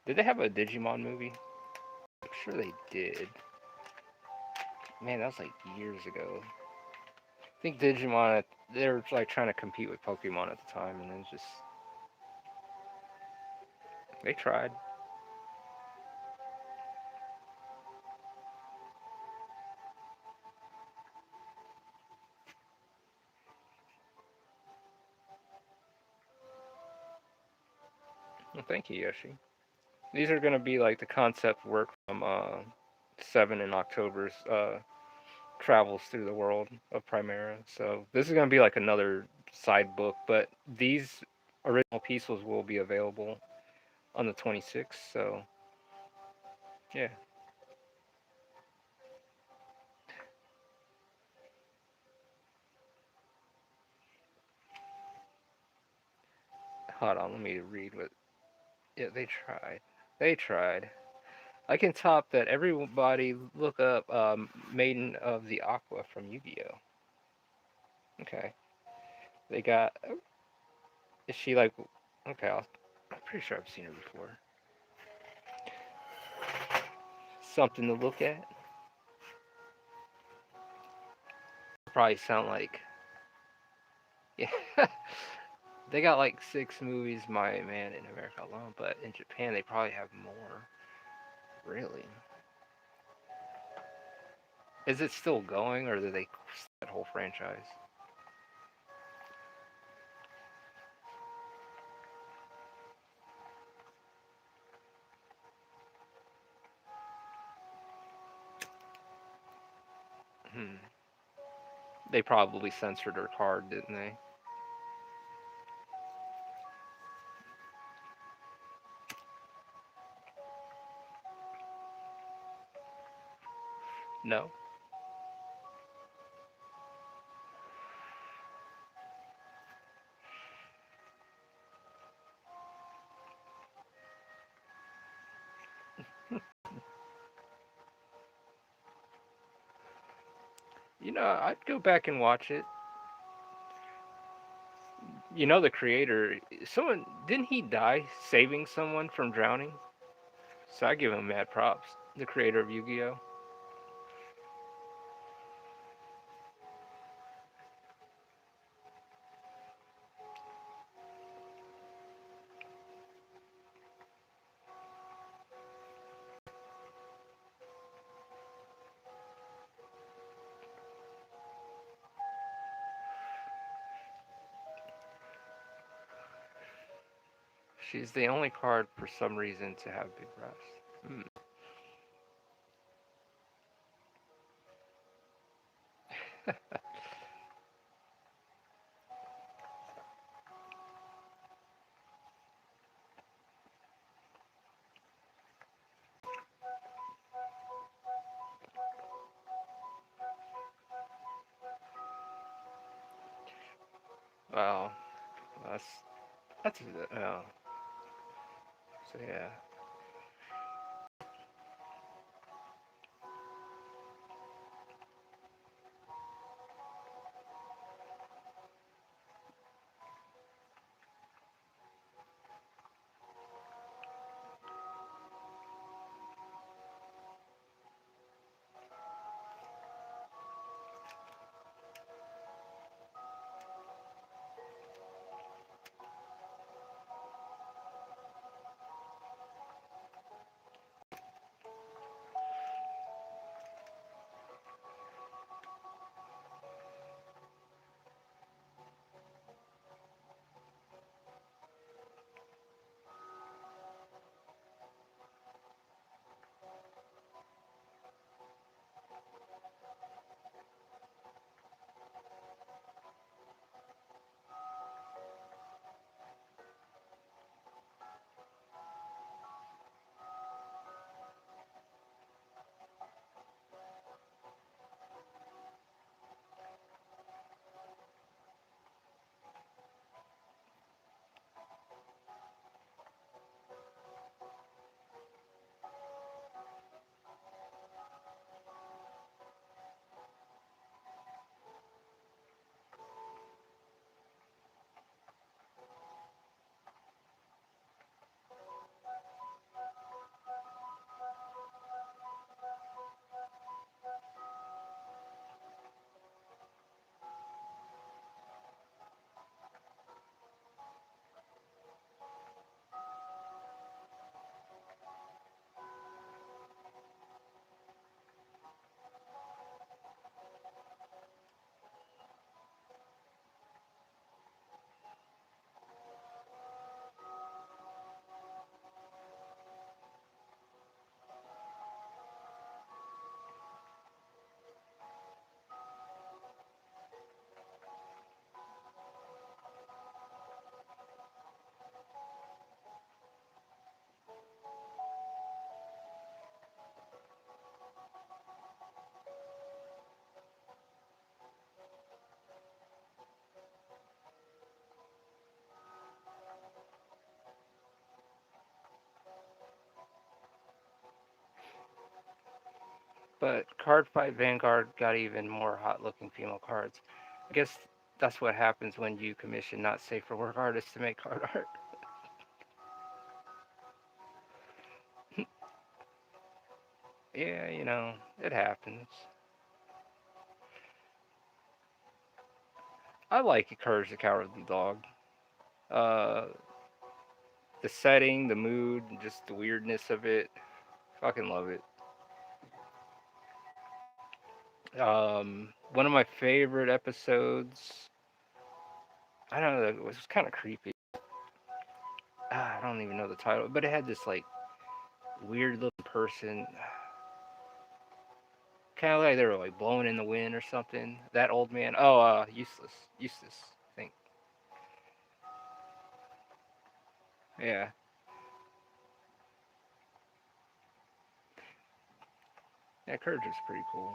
Did they have a Digimon movie? I'm sure they did. Man, that was like years ago. I think Digimon, they were like trying to compete with Pokemon at the time, and it was just They tried. Well, thank you, Yoshi. These are gonna be like the concept work from Seven in October's travels through the world of Primera. So this is gonna be like another side book, but these original pieces will be available on the 26th. So yeah, hold on, let me read what. Yeah, they tried. They tried. I can top that. Everybody look up Maiden of the Aqua from Yu-Gi-Oh. Okay, they got. Is she like? Okay, I'm pretty sure I've seen her before. Something to look at. Probably sound like. Yeah, they got like 6 movies, My Man in America alone, but in Japan they probably have more. Really? Is it still going, or did they that whole franchise? Hmm. They probably censored her card, didn't they? No. I'd go back and watch it. The creator, someone didn't he die saving someone from drowning? So I give him mad props. The creator of Yu-Gi-Oh. She's the only card for some reason to have big breasts. Hmm. Wow, that's that's so yeah. But Card Fight Vanguard got even more hot looking female cards. I guess that's what happens when you commission not safe for work artists to make card art. Yeah, it happens. I like Courage the Cowardly Dog. Uh, the setting, the mood, just the weirdness of it. Fucking love it. One of my favorite episodes. I don't know. It was kind of creepy. I don't even know the title, but it had this like weird looking person, kind of like they were like blowing in the wind or something. That old man. Oh, Eustace. I think. Yeah, yeah. Courage is pretty cool.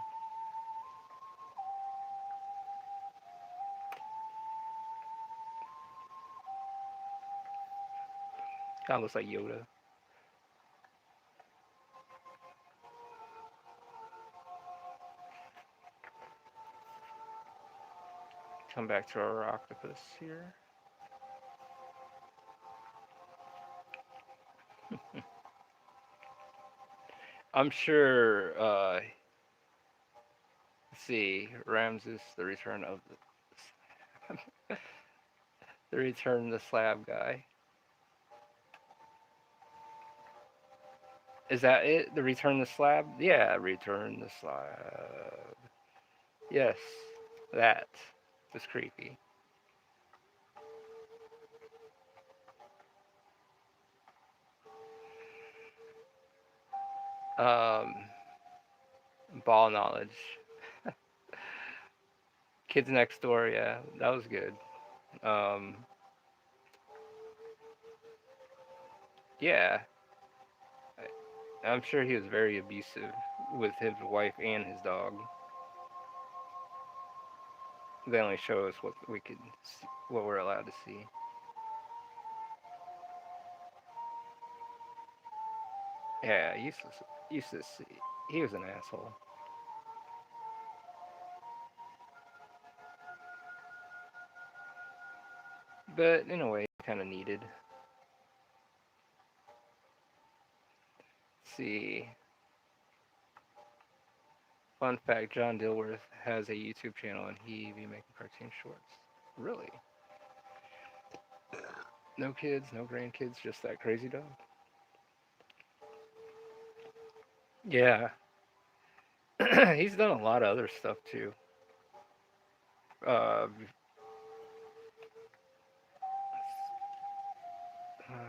Kind of looks like Yoda. Come back to our octopus here. I'm sure. Let's see, Ramses, the return of the slab guy. Is that it? The return the slab? Yeah, return the slab. Yes, that was creepy. Um, ball knowledge. Kids next door. Yeah, that was good. Um, yeah, I'm sure he was very abusive with his wife and his dog. They only show us what we could, see, what we're allowed to see. Yeah, useless. He was an asshole. But in a way, kind of needed. Let's see. Fun fact: John Dilworth has a YouTube channel, and he be making cartoon shorts. Really? No kids, no grandkids, just that crazy dog. Yeah, he's done a lot of other stuff too. Uh,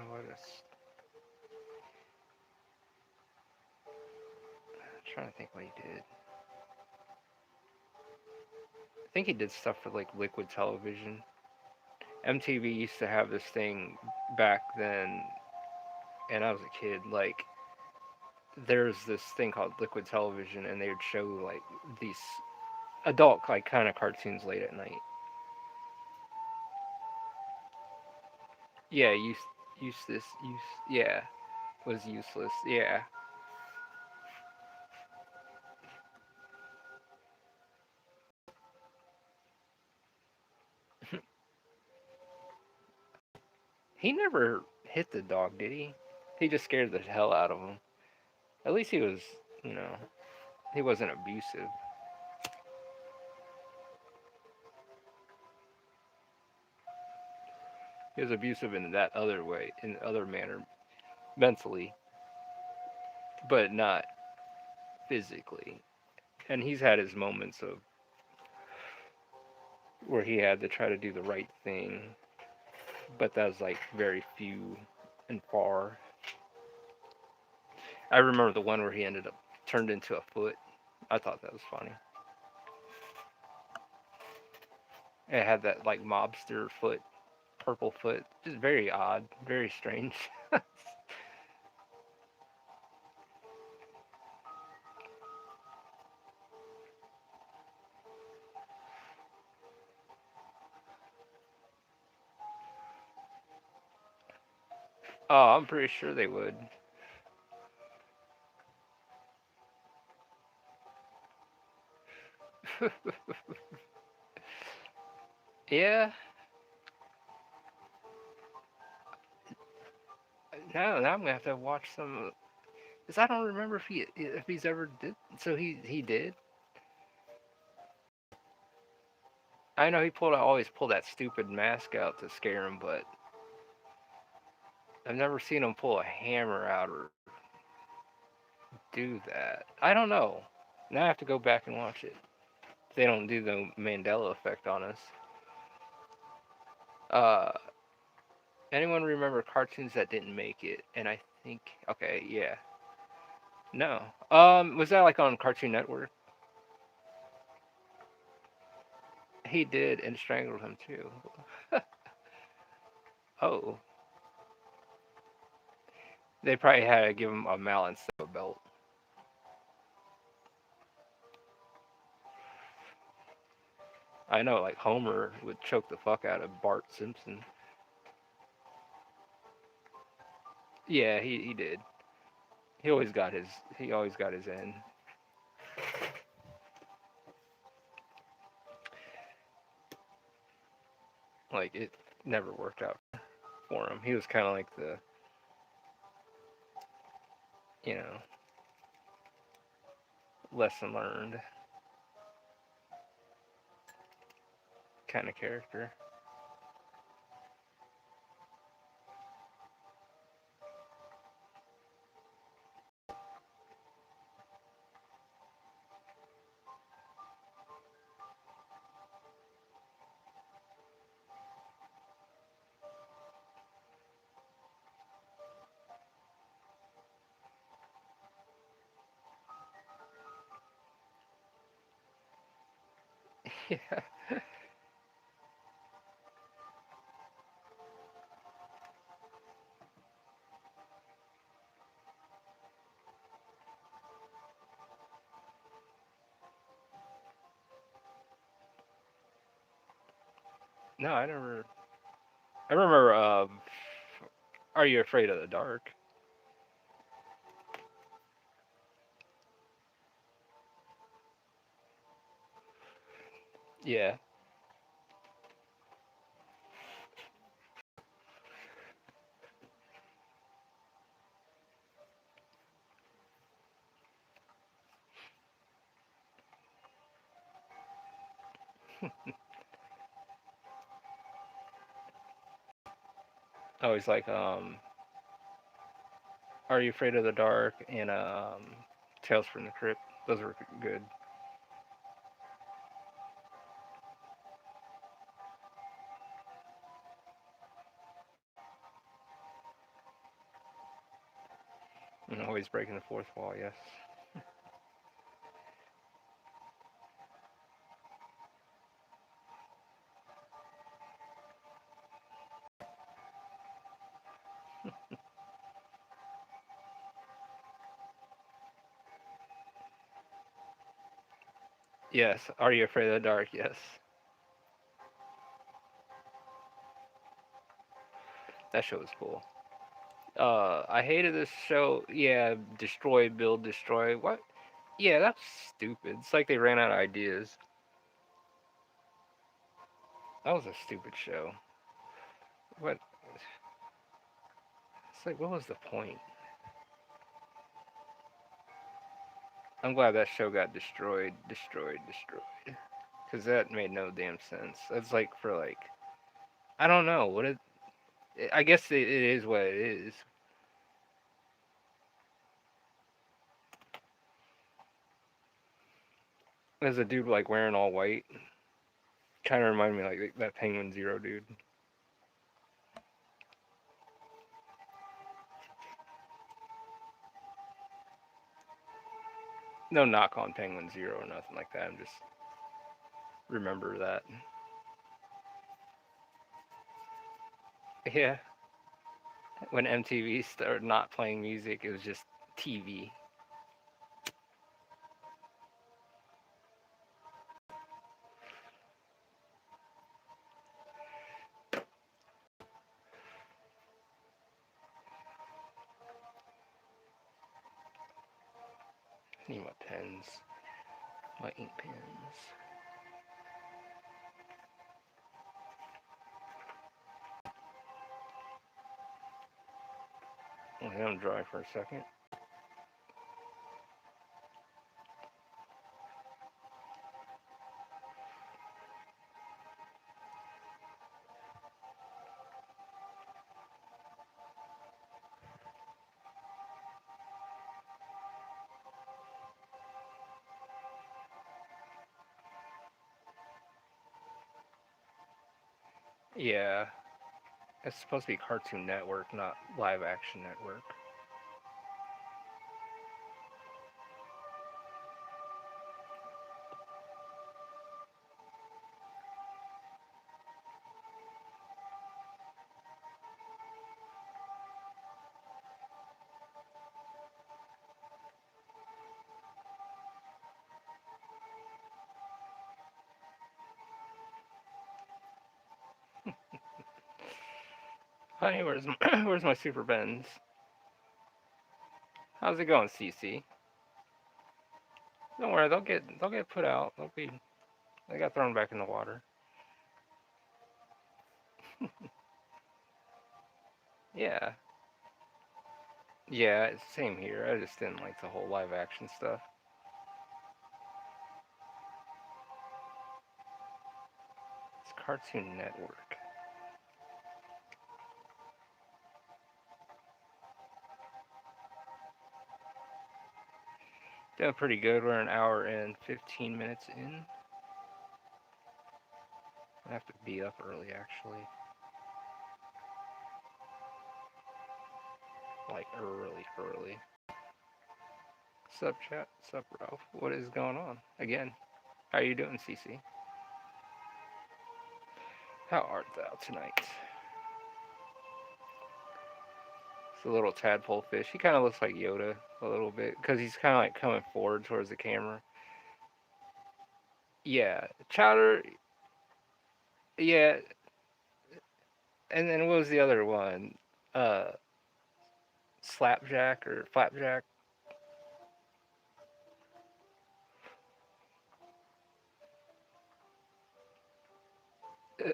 what is? I'm trying to think what he did. I think he did stuff for like Liquid Television. MTV used to have this thing back then, and I was a kid. Like, there's this thing called Liquid Television, and they would show like these adult like kind of cartoons late at night. Yeah, yeah, was useless. Yeah, he never hit the dog, did he? He just scared the hell out of him. At least he was, you know, he wasn't abusive. He was abusive in that other way, in other manner, mentally, but not physically. And he's had his moments of where he had to try to do the right thing, but that was like very few and far. I remember the one where he ended up turned into a foot. I thought that was funny. It had that like mobster foot, purple foot. Just very odd, very strange. Oh, I'm pretty sure they would. Yeah. Now I'm gonna have to watch some. Cause I don't remember if he's ever did. So he did. I know he always pulled that stupid mask out to scare him, but I've never seen him pull a hammer out or do that. I don't know. Now I have to go back and watch it. They don't do the Mandela effect on us. Uh, anyone remember cartoons that didn't make it? And I think, okay, yeah, no. Was that like on Cartoon Network? He did and strangled him too. Oh, they probably had to give him a mallet instead of a belt. I know, like Homer would choke the fuck out of Bart Simpson. Yeah, he did. He always got his he always got his end. Like it never worked out for him. He was kind of like the you know lesson learned kind of character. Yeah. No, I never. I remember. Are you afraid of the dark? Yeah. Always like Are you afraid of the dark and Tales from the Crypt. Those were good. And always breaking the fourth wall. Yes. Yes. Are you afraid of the dark? Yes. That show was cool. I hated this show. Yeah, destroy, build, destroy. What? Yeah, that's stupid. It's like they ran out of ideas. That was a stupid show. What? It's like, what was the point? I'm glad that show got destroyed, destroyed, destroyed. Because that made no damn sense. That's like for like, I don't know what it. I guess it is what it is. There's a dude like wearing all white. Kind of reminded me like that Penguin Zero dude. No knock on Penguin Zero or nothing like that. I'm just remember that. Yeah, when MTV started not playing music, it was just TV. I need my pens, my ink pens. Let them dry for a second. Yeah, it's supposed to be Cartoon Network, not Live Action Network. Honey, where's my Super Bends? How's it going, CC? Don't worry, they'll get put out. They got thrown back in the water. Yeah, yeah, it's same here. I just didn't like the whole live action stuff. It's Cartoon Network. Doing pretty good. We're an hour and 15 minutes in. I have to be up early actually. Like early. Sup chat, sup Ralph. What is going on? Again, how you doing, CC? How art thou tonight? It's a little tadpole fish. He kind of looks like Yoda a little bit because he's kind of like coming forward towards the camera. Yeah, Chowder. Yeah, and then what was the other one? Uh, Slapjack or Flapjack? Uh,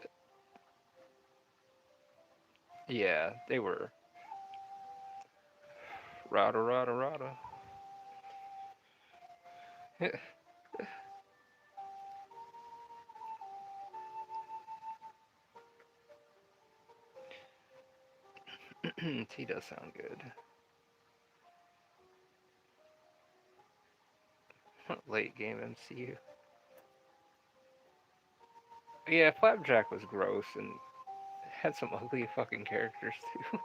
yeah, they were. Rada. He does sound good. Late game MCU. Yeah, Flapjack was gross and had some ugly fucking characters too.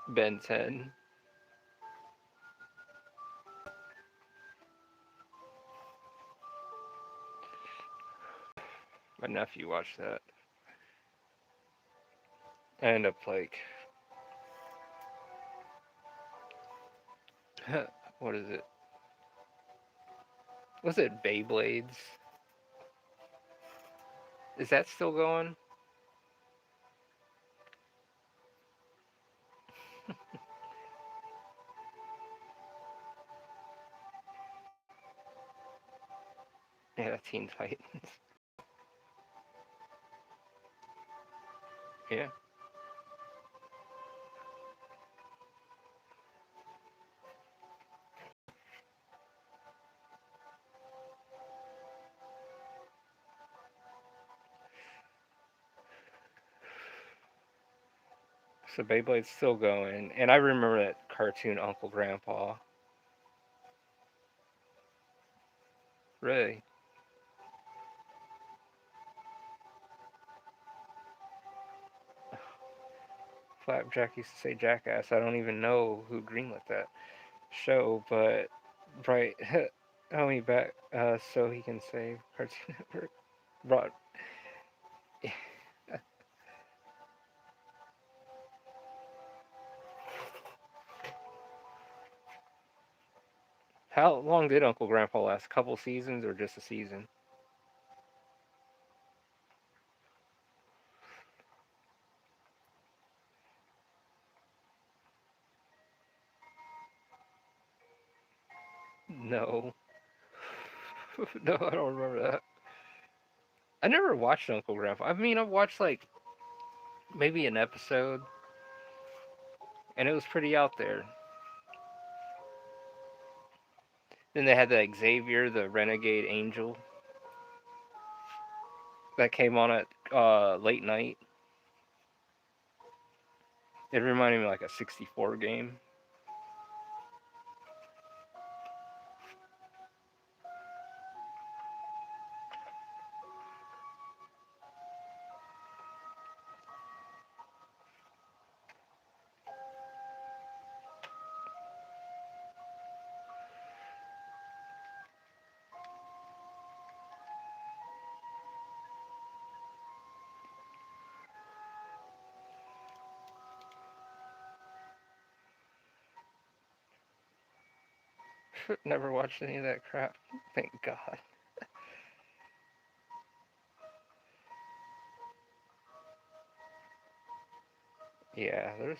Ben 10. My nephew watched that. I end up like, what is it? Was it Beyblades? Is that still going? Yeah, Teen Titans. Yeah. So Beyblade's still going, and I remember that cartoon Uncle Grandpa. Really, Flapjack used to say Jackass. I don't even know who greenlit that show, but Bright homie back so he can save Cartoon Network. Brought. How long did Uncle Grandpa last? A couple seasons or just a season? No. No, I don't remember that. I never watched Uncle Grandpa. I mean, I've watched like maybe an episode, and it was pretty out there. Then they had that Xavier, the renegade angel, that came on at late night. It reminded me of like a 64 game. Never watched any of that crap. Thank God. Yeah, there's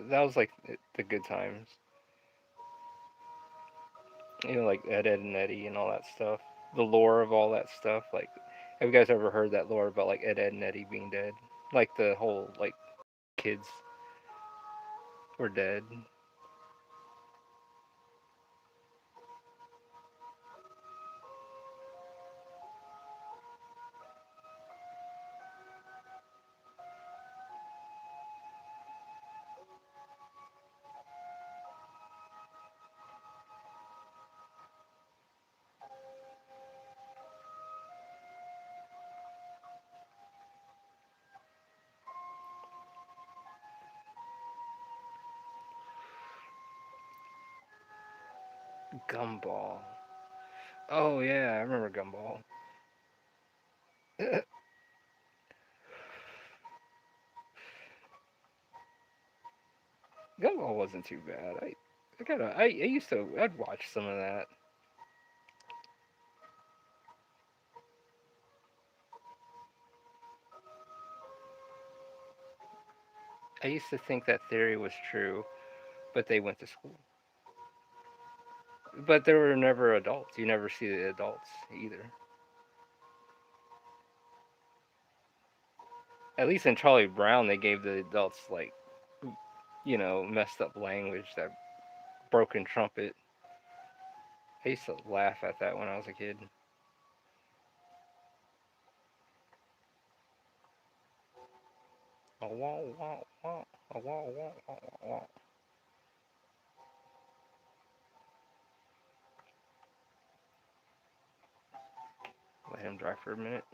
that was like the good times. You know, like Ed and Eddie and all that stuff. The lore of all that stuff. Like, have you guys ever heard that lore about like Ed and Eddie being dead? Like the whole like kids were dead. Gumball. Oh yeah, I remember Gumball. Gumball wasn't too bad. I used to I'd watch some of that. I used to think that theory was true, but they went to school. But there were never adults. You never see the adults either. At least in Charlie Brown, they gave the adults like, messed up language, that broken trumpet. I used to laugh at that when I was a kid. Oh, wah, wah, wah, oh, wah, wah, wah, wah. Let him dry for a minute.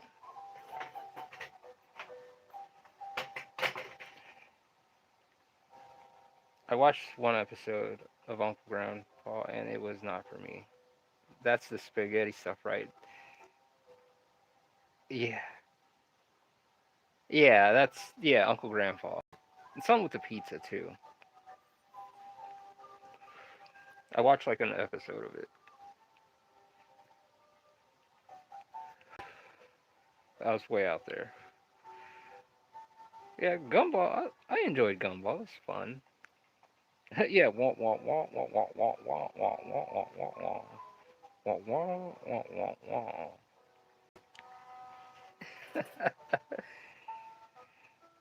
I watched one episode of Uncle Grandpa, and it was not for me. That's the spaghetti stuff, right? Yeah, yeah, Uncle Grandpa. And some with the pizza too. I watched like an episode of it. I was way out there. Yeah, Gumball. I enjoyed Gumball. It was fun. Yeah, wah wah wah wah wah wah wah wah wah wah wah wah wah wah wah wah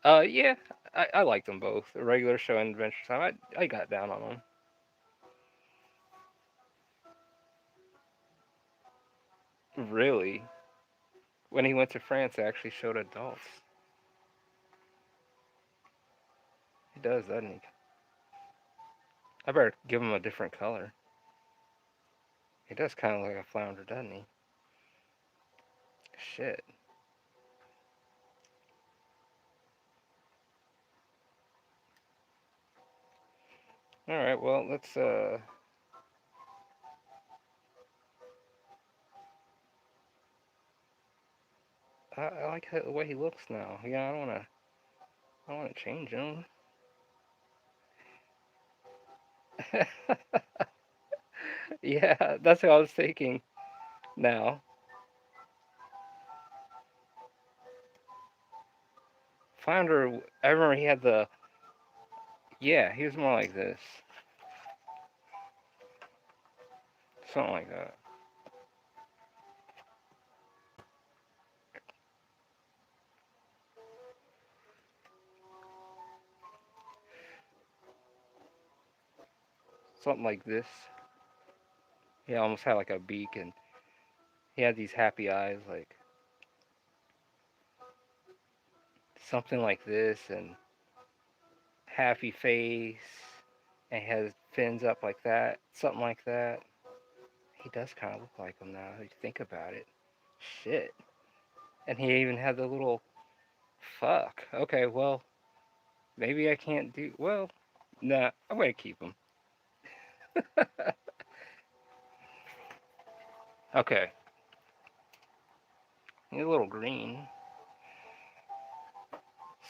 wah. Yeah, I liked them both. The regular show and Adventure Time. I got down on them. Really, when he went to France, they actually showed adults. He does, doesn't he? I better give him a different color. He does kind of look like a flounder, doesn't he? Shit. All right, well let's. I like the way he looks now. Yeah, I don't wanna. I don't wanna change him. Yeah, that's what I was thinking. Now, flounder. I remember he had the. Yeah, he was more like this. Something like that. Something like this. He almost had like a beak, and he had these happy eyes, like something like this, and happy face, and he has fins up like that, something like that. He does kind of look like him now. If you think about it, shit. And he even had the little fuck. Okay, well, maybe I can't do well. Nah, I'm gonna keep him. Okay, he's a little green.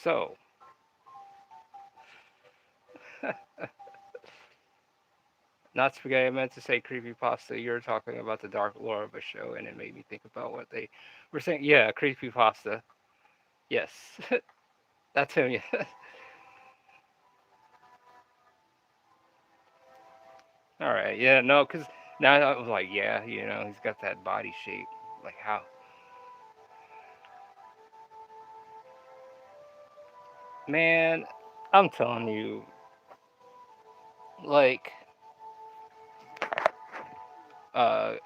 So, not spaghetti. I meant to say creepy pasta. You're talking about the Dark Lore of a show, and it made me think about what they were saying. Yeah, creepy pasta. Yes, that's him. Yeah. All right. Yeah. No, because now I was like, yeah, he's got that body shape. Like how? Man, I'm telling you, like,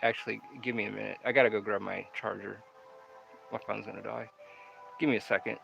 actually, give me a minute. I gotta go grab my charger. My phone's gonna die. Give me a second.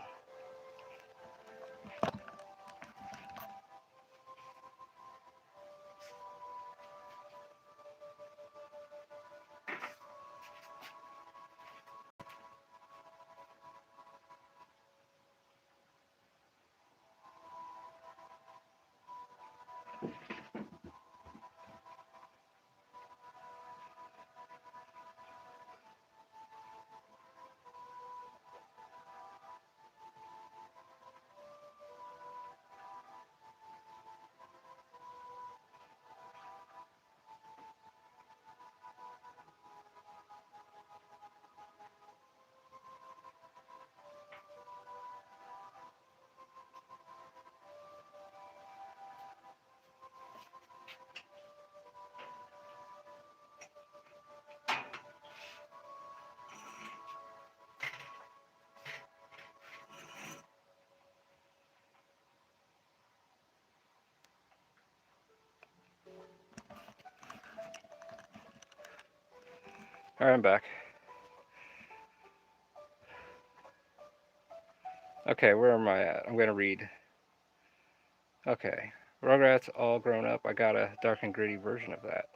All right, I'm back. Okay, where am I at? I'm gonna read. Okay, Rugrats all grown up. I got a dark and gritty version of that.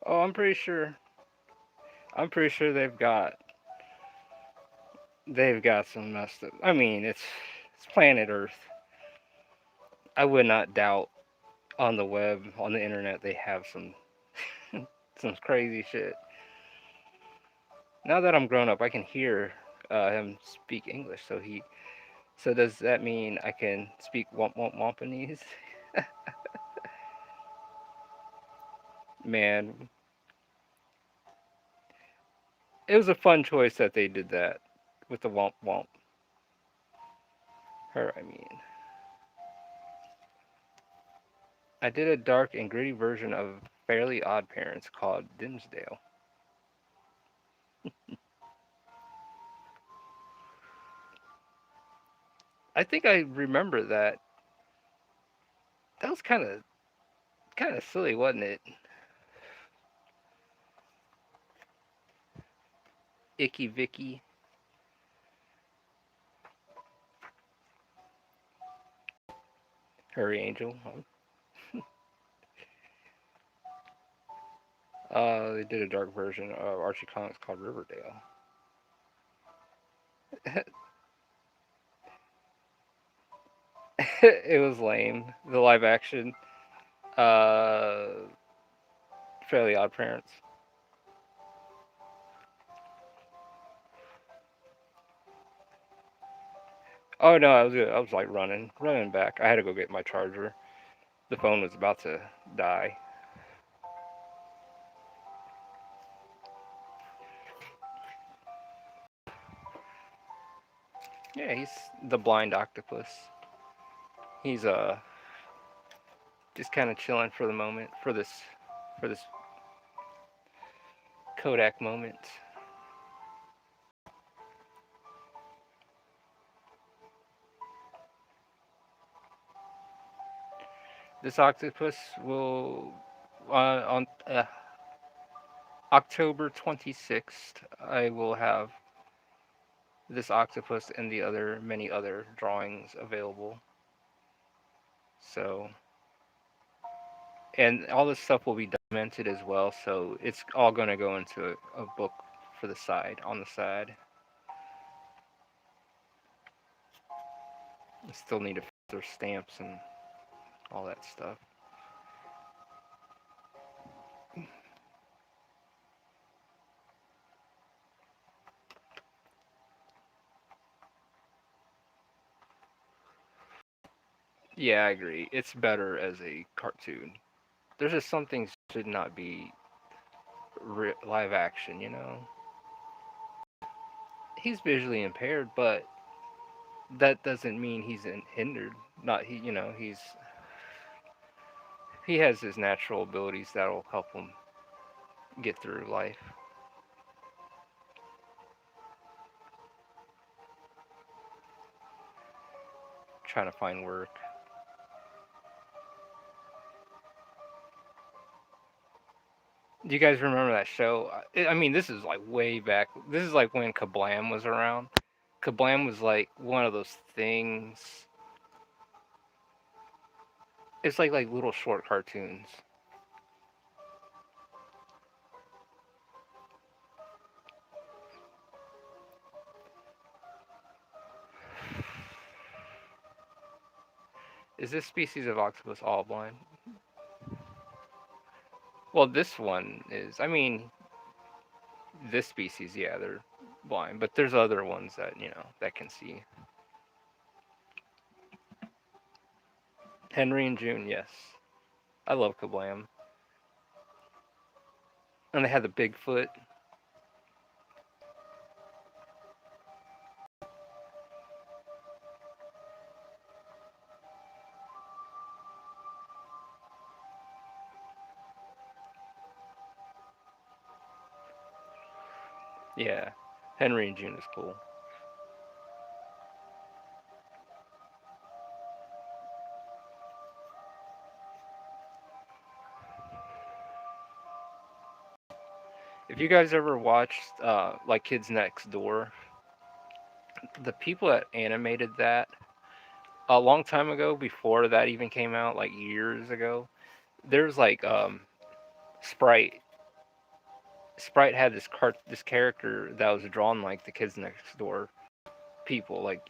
Oh, I'm pretty sure. I'm pretty sure they've got some messed up. I mean, it's planet Earth. I would not doubt on the web, on the internet, they have some crazy shit. Now that I'm grown up, I can hear him speak English. So does that mean I can speak Womp Womp Wompanese? Man, it was a fun choice that they did that with the Womp Womp. Her, I mean. I did a dark and gritty version of Fairly Odd Parents called Dimsdale. I think I remember that. That was kind of silly, wasn't it? Icky Vicky. Hurry Angel. They did a dark version of Archie Comics called Riverdale. It was lame. The live action, uh, Fairly Odd Parents. Oh no, I was like running back. I had to go get my charger. The phone was about to die. Yeah, he's the blind octopus. He's just kind of chilling for the moment for this Kodak moment. This octopus will on October 26th. I will have this octopus and the other many other drawings available. So, and all this stuff will be documented as well. So it's all going to go into a book for the side on the side. I still need to their stamps and all that stuff. Yeah, I agree. It's better as a cartoon. There's just some things should not be live action, you know? He's visually impaired, but that doesn't mean he's hindered. Not he, you know, he has his natural abilities that'll help him get through life. Trying to find work. Do you guys remember that show? I mean, this is like way back. This is like when Kablam was around. Kablam was like one of those things. It's like little short cartoons. Is this species of octopus all blind? Well, this one is. I mean, this species, yeah, they're blind, but there's other ones that that can see. Henry and June, yes, I love Kablam, and they had the Bigfoot. Yeah, Henry and June is cool. If you guys ever watched like Kids Next Door, the people that animated that a long time ago, before that even came out, like years ago, there's like Sprite. Sprite had this character that was drawn like the Kids Next Door people. Like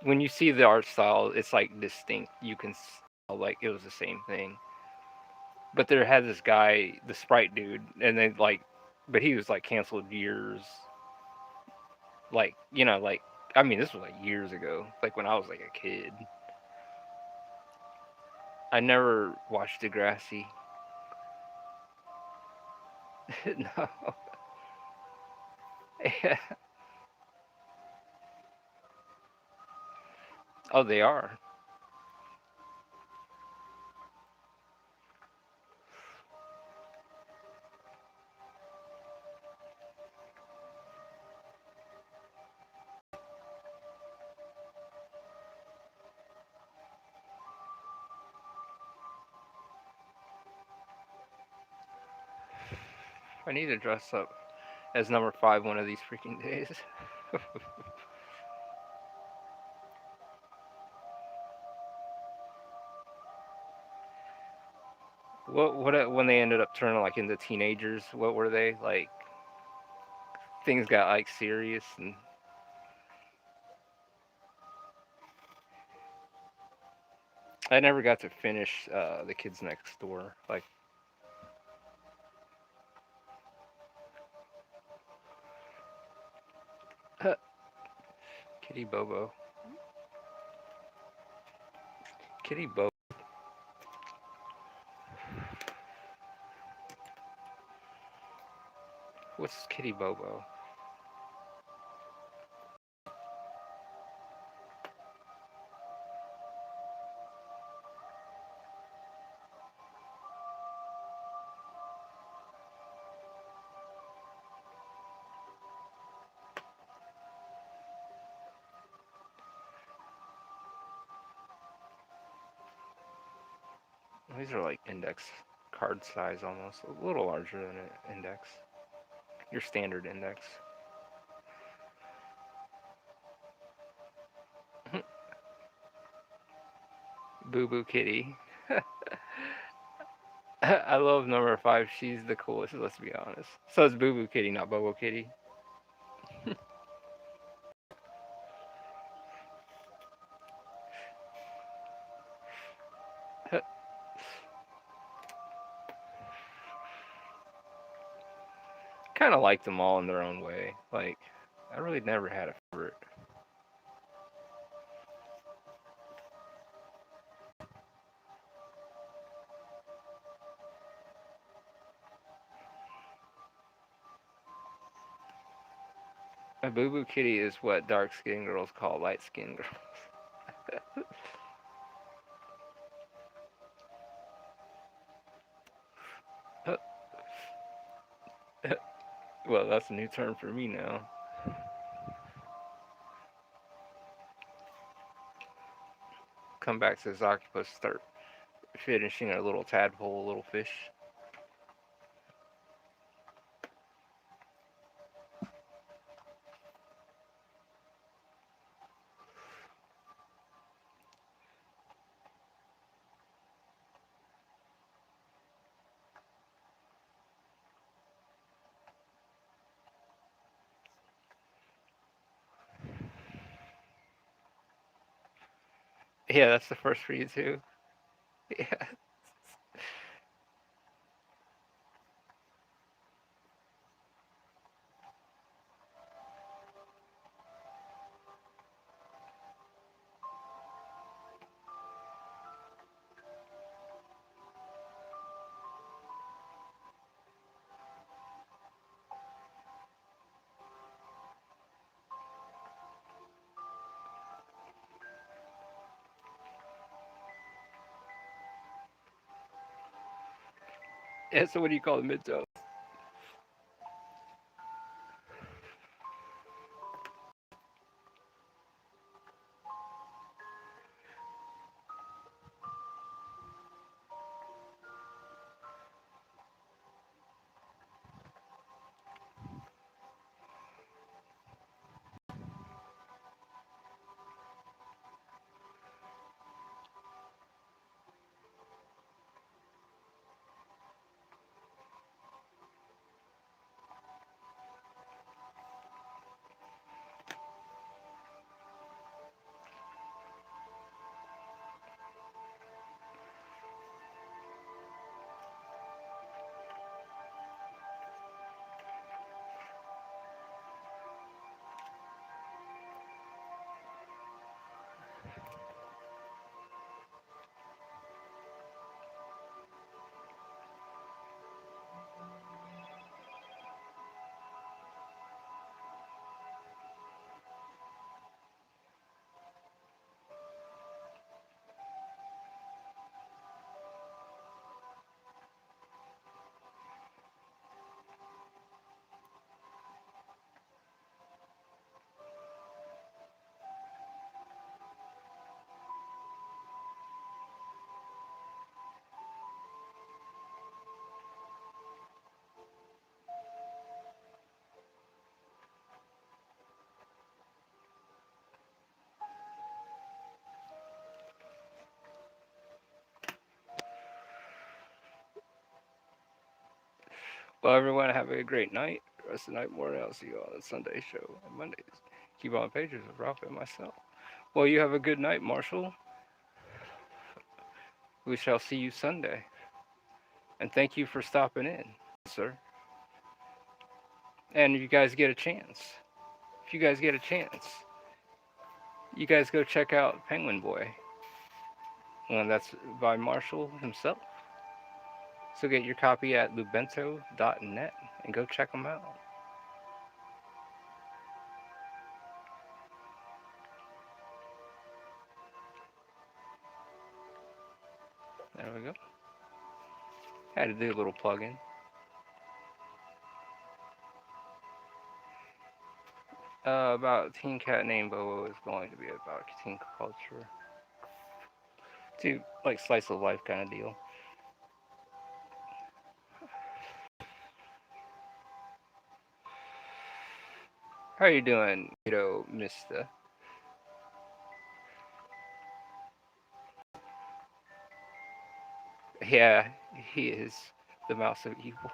when you see the art style, it's like distinct. You can tell like it was the same thing. But there had this guy, the Sprite dude, and then like, but he was like canceled years. Like like I mean, this was like years ago. Like when I was like a kid. I never watched Degrassi. No. Oh, they are. I need to dress up as number 5 one of these freaking days. What when they ended up turning like into teenagers? What were they like? Things got like serious, and I never got to finish the Kids Next Door. Like Kitty Bobo, Kitty Bobo. What's Kitty Bobo? These are like index card size almost, a little larger than an index. Your standard index. Boo Boo Kitty. I love number 5. She's the coolest, let's be honest. So it's Boo Boo Kitty, not Bobo Kitty. Kind of like them all in their own way. Like, I really never had a favorite. A Boo Boo Kitty is what dark skinned girls call light skinned girls. Well, that's a new term for me now. Come back to this octopus, start finishing a little tadpole, a little fish. Yeah, that's the first for you too. Yeah. Yeah, so what do you call the mid tone? Well, everyone, have a great night. Rest of the night, morning. I'll see you on the Sunday show on Mondays. Keep on pages with Ralph and myself. Well, you have a good night, Marshall. We shall see you Sunday. And thank you for stopping in, sir. And if you guys get a chance, if you guys get a chance, you guys go check out Penguin Boy. And that's by Marshall himself. So get your copy at lubento.net and go check them out. There we go. Had to do a little plug-in. About Teen Cat named Bobo is going to be about teen culture. To like slice of life kind of deal. How you doing, Mister? Yeah, he is the mouse of evil.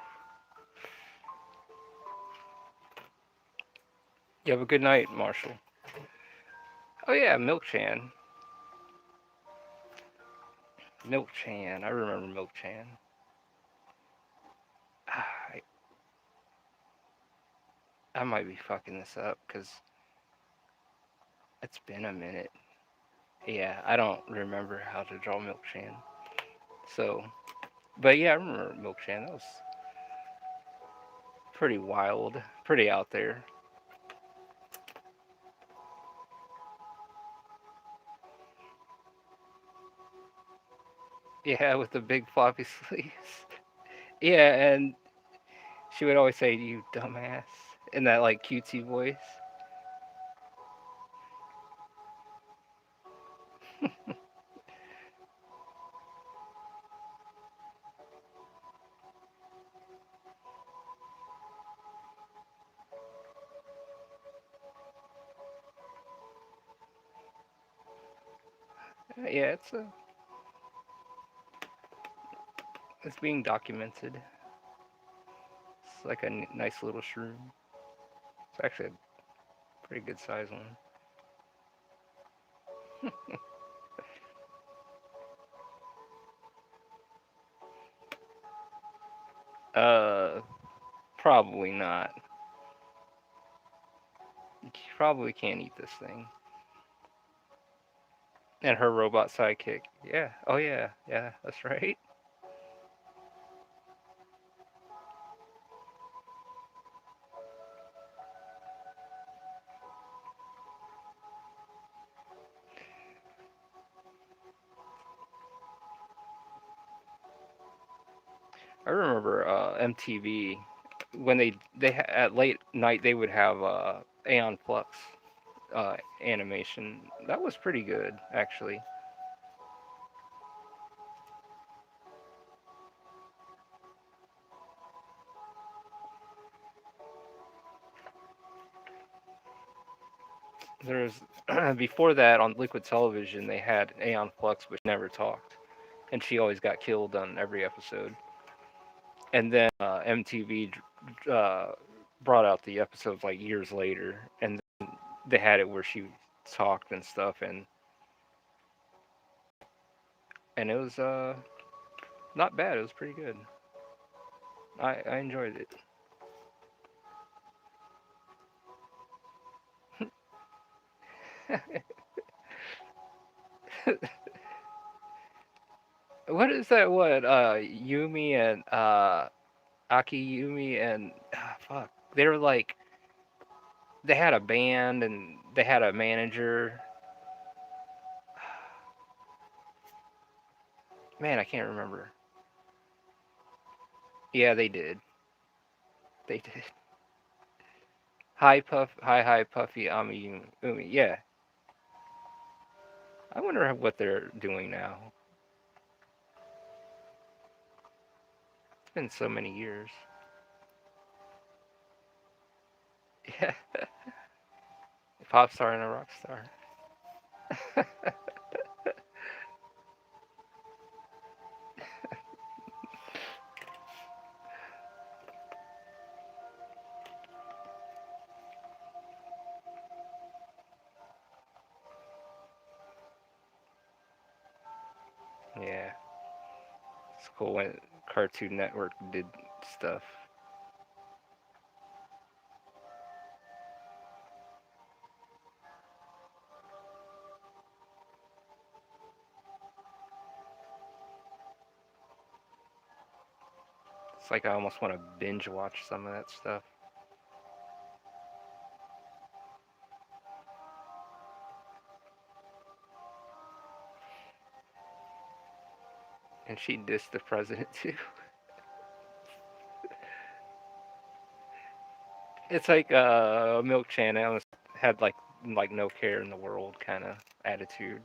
You have a good night, Marshall. Oh yeah, Milk Chan. Milk Chan. I remember Milk Chan. I, I might be fucking this up because it's been a minute. Yeah, I don't remember how to draw Milk Chan. So, but yeah, I remember Milk Chan. That was pretty wild, pretty out there. Yeah, with the big floppy sleeves. Yeah, and she would always say, "You dumbass," in that like cutesy voice. Yeah, it's being documented. It's like a nice little shroom. It's actually a pretty good size one. Uh, Probably not. You probably can't eat this thing. And her robot sidekick. Yeah. Oh yeah. Yeah, that's right. I remember MTV when at late night they would have Aeon Flux animation. That was pretty good actually. There was before that on Liquid Television they had Aeon Flux which never talked, and she always got killed on every episode. And then MTV brought out the episodes like years later, and they had it where she talked and stuff, and it was not bad. It was pretty good. I enjoyed it. What is that? What Yumi and Aki Yumi and fuck, they were like they had a band and they had a manager. Man, I can't remember. Yeah, they did. They did. Hi puffy Ami Umi. Yeah, I wonder what they're doing now. It's been so many years. Yeah, a pop star and a rock star. Yeah, it's cool when Cartoon Network did stuff. It's like I almost want to binge watch some of that stuff. And she dissed the president too. It's like Milk Chan almost had like no care in the world kind of attitude.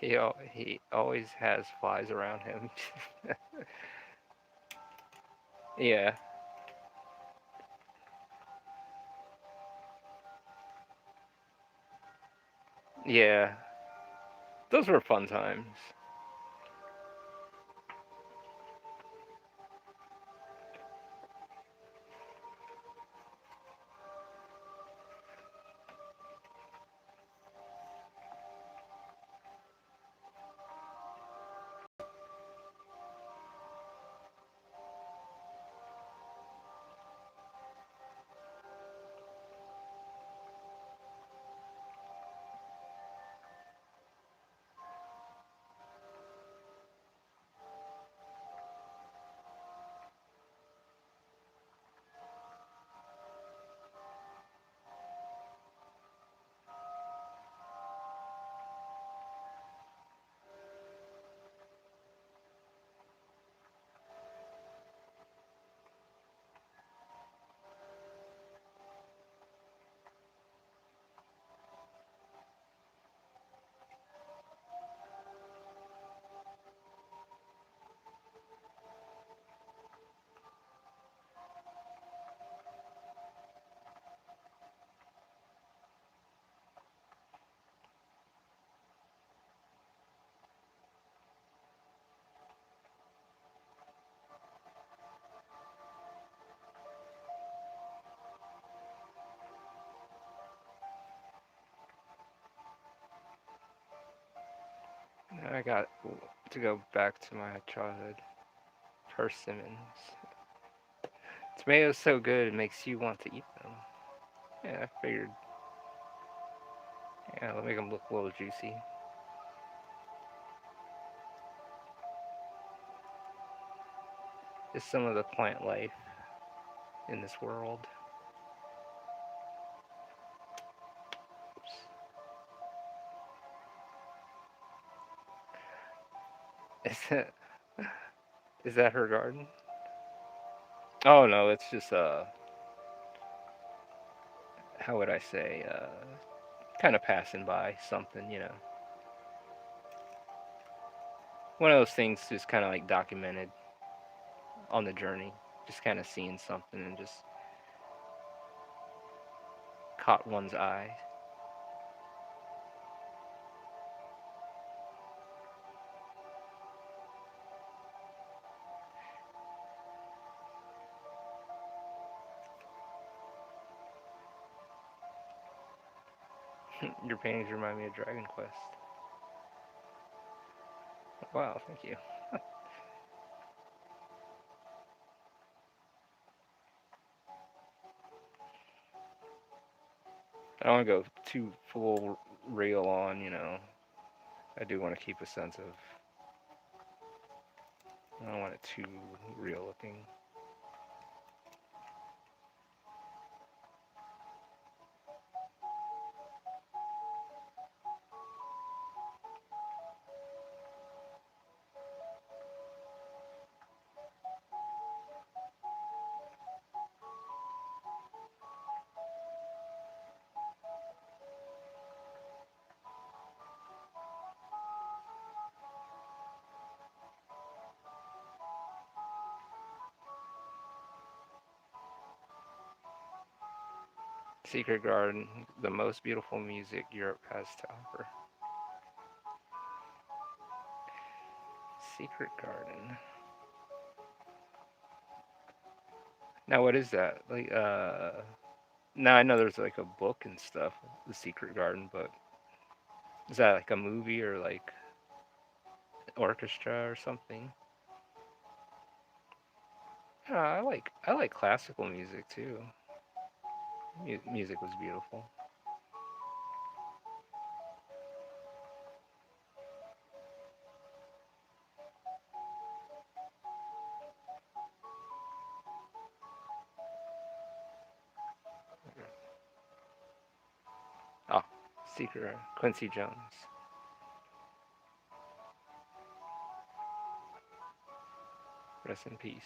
he always has flies around him. Yeah, yeah. Those were fun times. I got to go back to my childhood. Persimmons. Tomatoes so good it makes you want to eat them. Yeah, I figured. Yeah, it'll make them look a little juicy. Just some of the plant life in this world. Is that, is that her garden? Oh no, it's just how would I say, kind of passing by something. One of those things just kind of like documented on the journey, just kind of seeing something and just caught one's eye. Your paintings remind me of Dragon Quest. Wow, thank you. I don't want to go too full real on. I do want to keep a sense of. I don't want it too real looking. Secret Garden, the most beautiful music Europe has to offer. Secret Garden. Now, what is that? Like, now I know there's like a book and stuff, The Secret Garden, but is that like a movie or like orchestra or something? I like classical music too. Music was beautiful. Oh, Secret Quincy Jones. Rest in peace.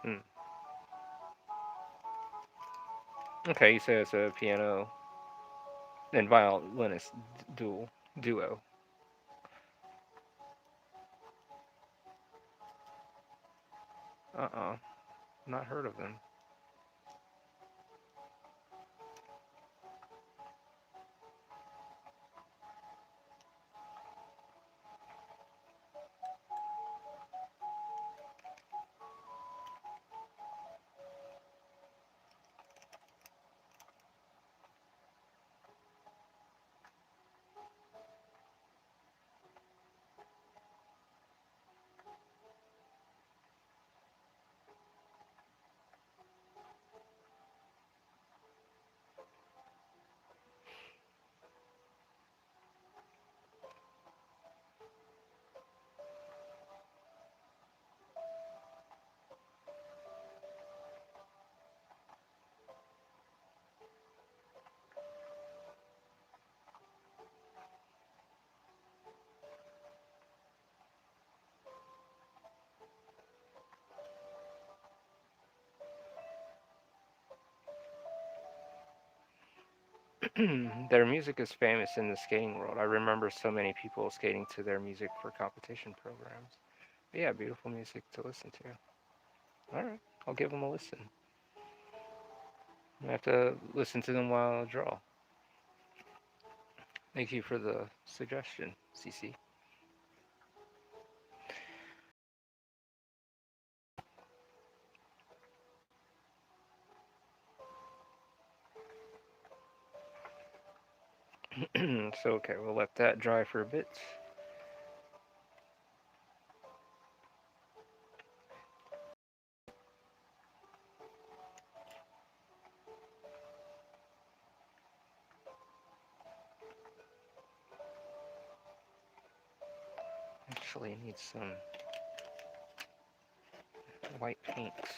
Hmm. Okay, you say it's a piano. and violinist duo. Uh-uh, not heard of them. Their music is famous in the skating world. I remember so many people skating to their music for competition programs. But yeah, beautiful music to listen to. All right, I'll give them a listen. I have to listen to them while I draw. Thank you for the suggestion, CC. So okay, we'll let that dry for a bit. Actually, I need some white paints.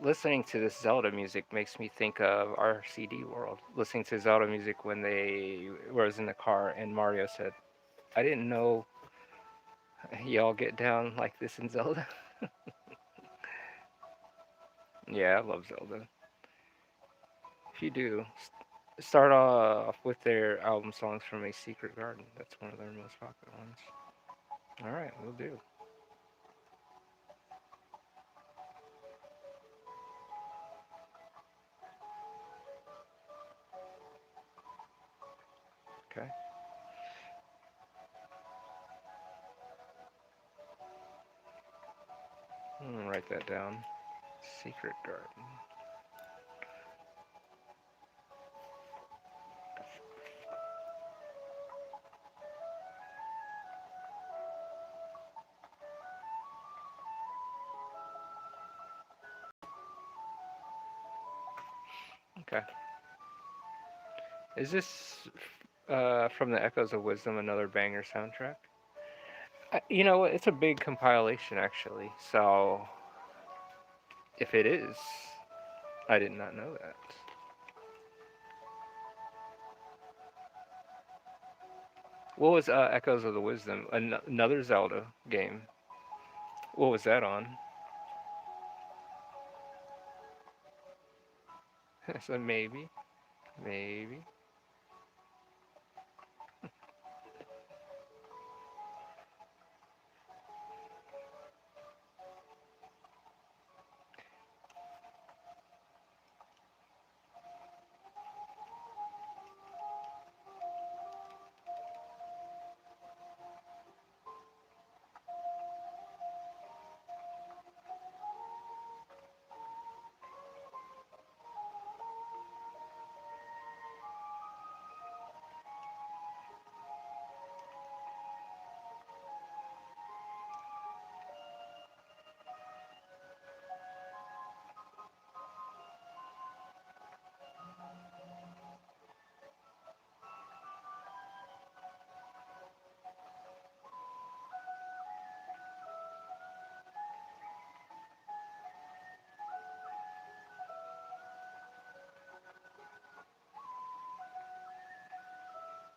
Listening to this Zelda music makes me think of our CD world. Listening to Zelda music when they was in the car and Mario said, "I didn't know y'all get down like this in Zelda." Yeah, I love Zelda. If you do, start off with their album songs from A Secret Garden. That's one of their most popular ones. All right, we'll do. Okay, I'm gonna write that down. Secret Garden. Okay. Is this from the Echoes of Wisdom another banger soundtrack? You know, it's a big compilation actually. So if it is, I did not know that. What was Echoes of the Wisdom? Another Zelda game. What was that on? So maybe, maybe.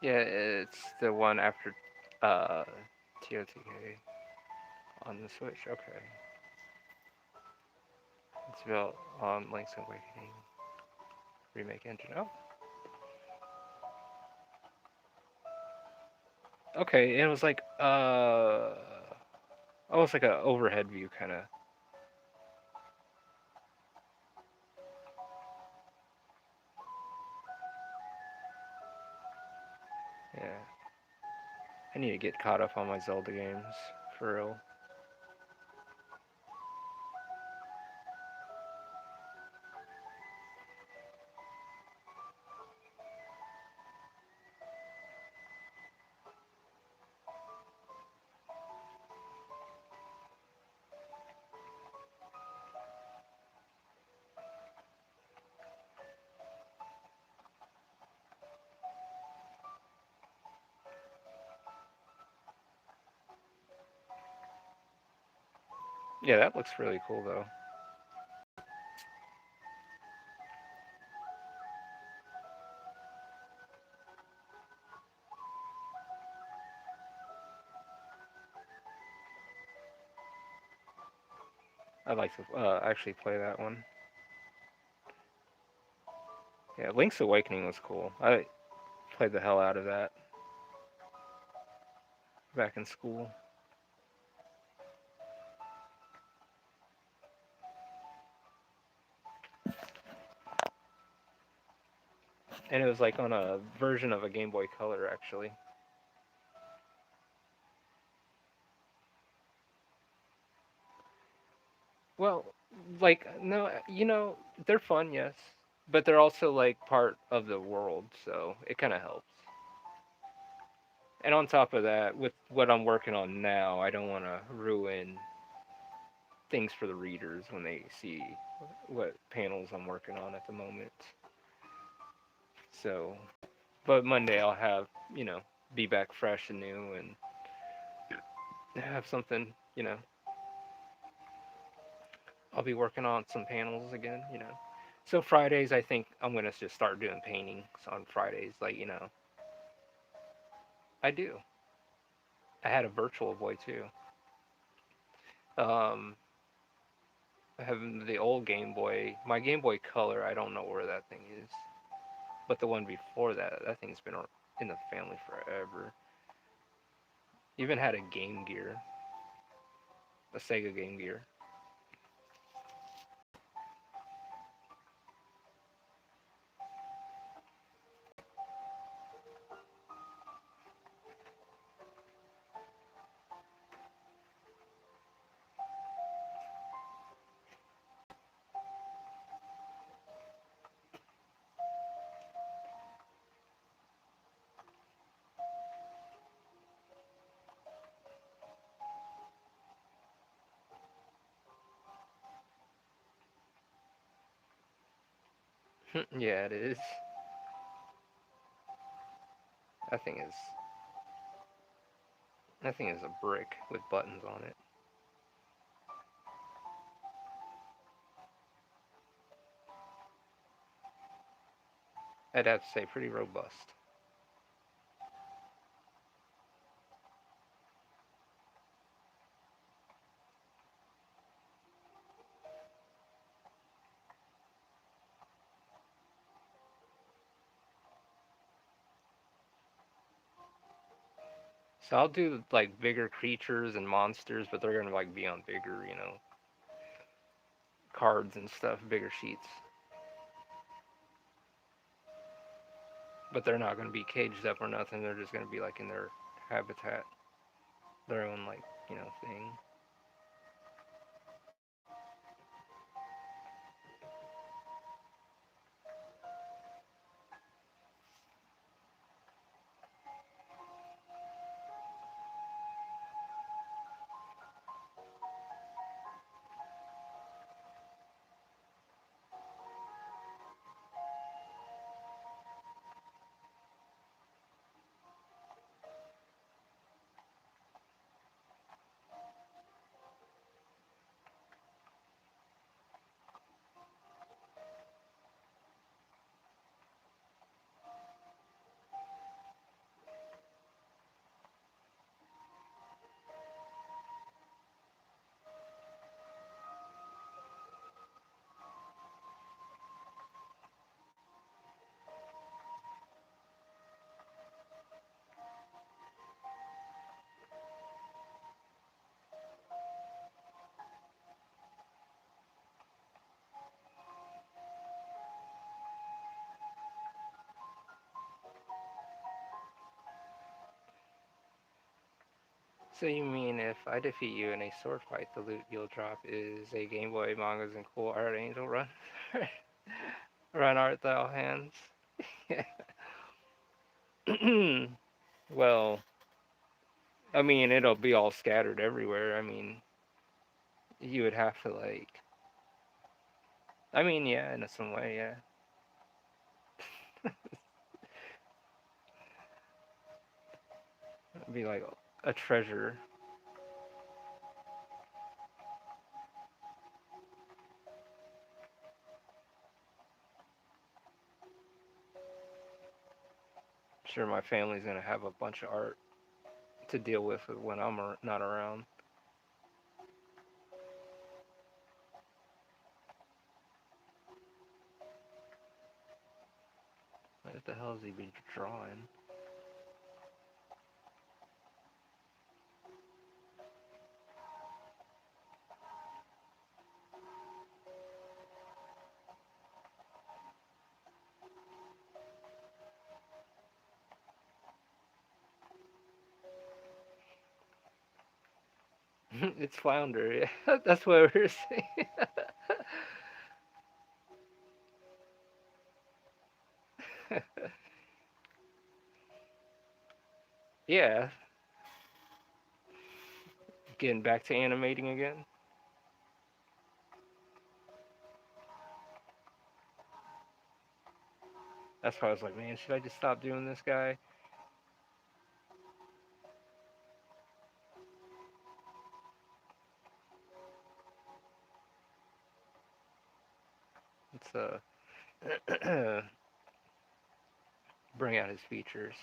Yeah, it's the one after uh, TOTK on the Switch. Okay, it's about Link's Awakening remake engine. Oh, okay. And it was like almost like a overhead view kind of. Yeah, I need to get caught up on my Zelda games for real. Yeah, that looks really cool though. I'd like to actually play that one. Yeah, Link's Awakening was cool. I played the hell out of that back in school. And it was like on a version of a Game Boy Color actually. Well, like no, they're fun, yes, but they're also like part of the world, so it kind of helps. And on top of that, with what I'm working on now, I don't want to ruin things for the readers when they see what panels I'm working on at the moment. So, but Monday I'll have, be back fresh and new and have something, I'll be working on some panels again. So Fridays, I think I'm gonna just start doing paintings on Fridays. Like, I do. I had a Virtual Boy too. Um, I have the old Game Boy. My Game Boy Color, I don't know where that thing is. But the one before that, that thing's been in the family forever. Even had a Game Gear, a Sega Game Gear. Yeah, it is. That thing is that thing is a brick with buttons on it. I'd have to say pretty robust. So I'll do like bigger creatures and monsters, but they're gonna like be on bigger, cards and stuff, bigger sheets. But they're not gonna be caged up or nothing. They're just gonna be like in their habitat, their own like, thing. So you mean if I defeat you in a sword fight, the loot you'll drop is a Game Boy, mangas, and cool art angel run? Run art thou hands? Well, I mean, it'll be all scattered everywhere. I mean, you would have to, like, I mean, yeah, in some way, yeah. It'd be like a treasure. Sure, my family's gonna have a bunch of art to deal with when I'm not around. What the hell is he be drawing? It's flounder. Yeah, that's what we were saying. Yeah, getting back to animating again. That's why I was like, man, should I just stop doing this guy? Let's bring out his features.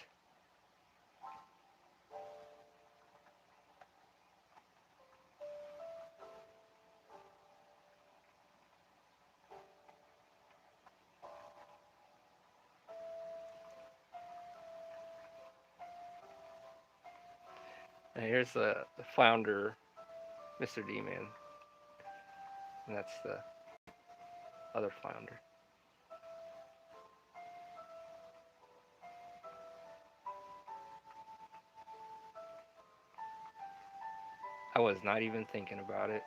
And here's the flounder, Mr. D-Man, and that's the other flounder. I was not even thinking about it.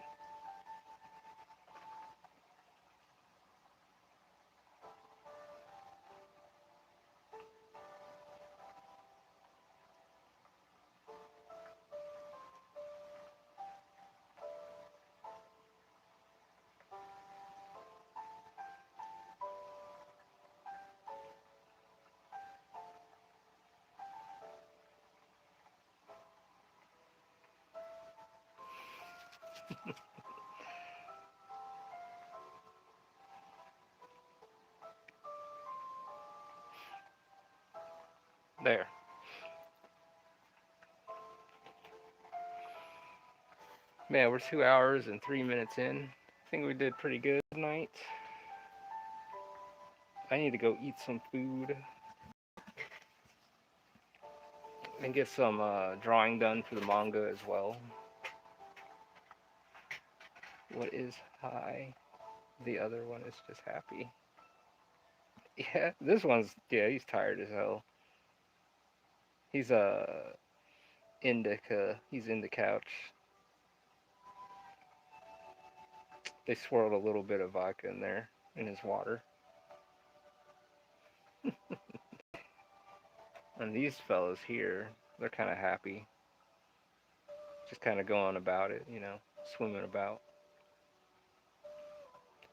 There. Man, we're 2 hours and 3 minutes in. I think we did pretty good tonight. I need to go eat some food and get some drawing done for the manga as well. What is high? The other one is just happy. Yeah, this one's, yeah, he's tired as hell. He's indica. He's in the couch. They swirled a little bit of vodka in there in his water. And these fellas here, they're kind of happy. Just kind of going about it, swimming about.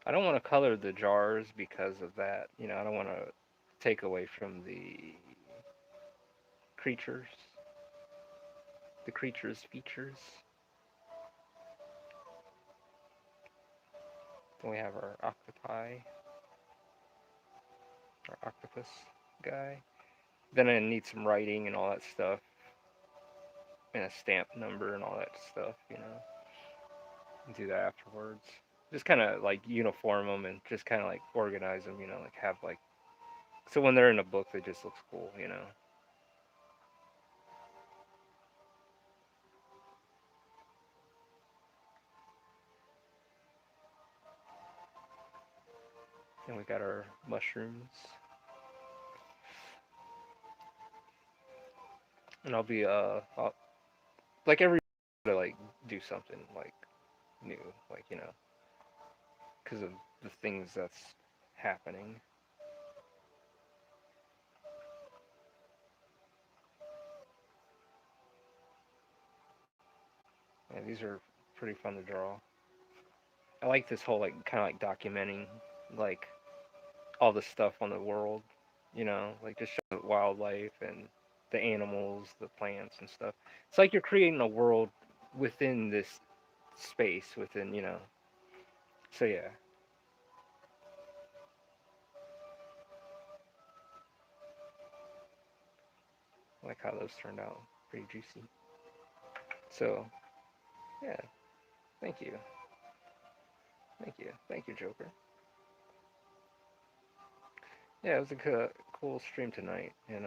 I don't want to color the jars because of that. I don't want to take away from creatures, the creatures' features. Then we have our octopi, our octopus guy. Then I need some writing and all that stuff, and a stamp number and all that stuff. Do that afterwards. Just kind of like uniform them and just kind of like organize them, like have like, so when they're in a book, they just looks cool. And we got our mushrooms. And I'll be, like every do something like new, like because of the things that's happening. Yeah, these are pretty fun to draw. I like this whole like kind of like documenting like all the stuff on the world, like just showing wildlife and the animals, the plants and stuff. It's like you're creating a world within this space within. So yeah, I like how those turned out. Pretty juicy. So yeah, thank you. Thank you. Thank you, Joker. Yeah, it was a cool stream tonight, and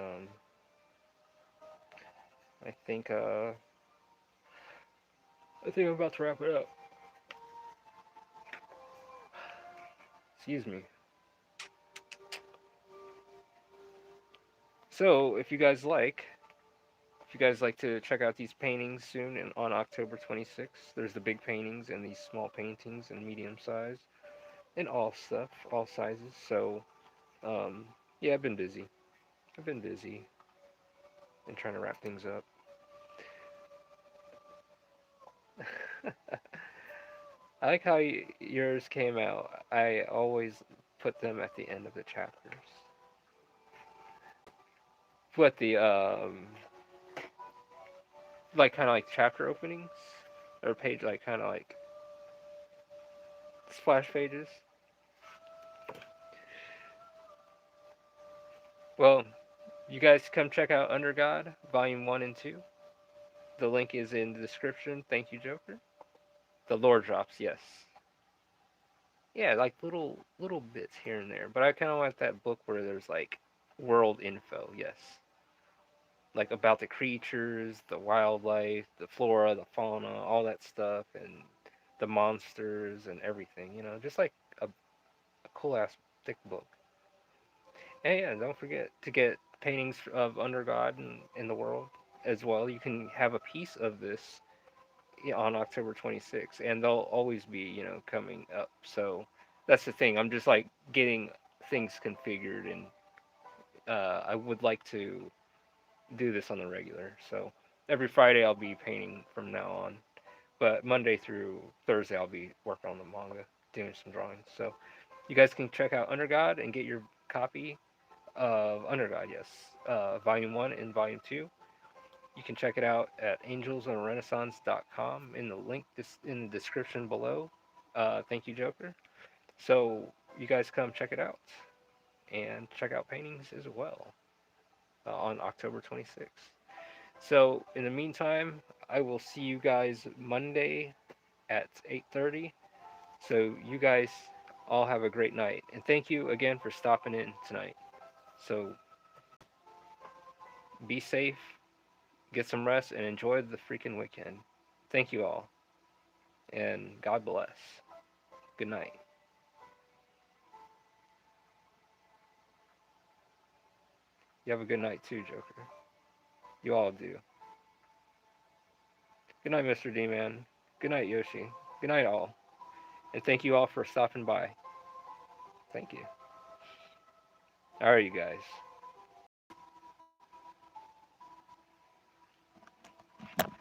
I think uh, I think I'm about to wrap it up. Excuse me. So, if you guys like to check out these paintings soon and on October 26th, there's the big paintings and these small paintings and medium size and all stuff, all sizes. So, um, yeah, I've been busy. I've been busy and trying to wrap things up. I like how yours came out. I always put them at the end of the chapters. What the like kind of like chapter openings or page like kind of like splash pages. Well, you guys come check out Under God Volume 1 and 2. The link is in the description. Thank you, Joker. The lore drops, yes. Yeah, like little bits here and there. But I kind of want that book where there's like world info, yes. Like about the creatures, the wildlife, the flora, the fauna, all that stuff, and the monsters and everything, just like a cool ass thick book. And yeah, don't forget to get paintings of Under God in the world as well. You can have a piece of this on October 26th, and they'll always be, coming up. So that's the thing. I'm just like getting things configured, and I would like to do this on the regular. So every Friday I'll be painting from now on, but Monday through Thursday I'll be working on the manga, doing some drawings. So you guys can check out Under God and get your copy of Under God, yes, Volume 1 and Volume 2. You can check it out at AngelsOfTheRenaissance.com in the link in the description below. Thank you, Joker. So you guys come check it out and check out paintings as well on October 26th. So in the meantime, I will see you guys Monday at 8:30. So you guys all have a great night, and thank you again for stopping in tonight. So be safe, get some rest, and enjoy the freaking weekend. Thank you all, and God bless. Good night. You have a good night too, Joker. You all do. Good night, Mr. D Man. Good night, Yoshi. Good night, all. And thank you all for stopping by. Thank you. All right, you guys.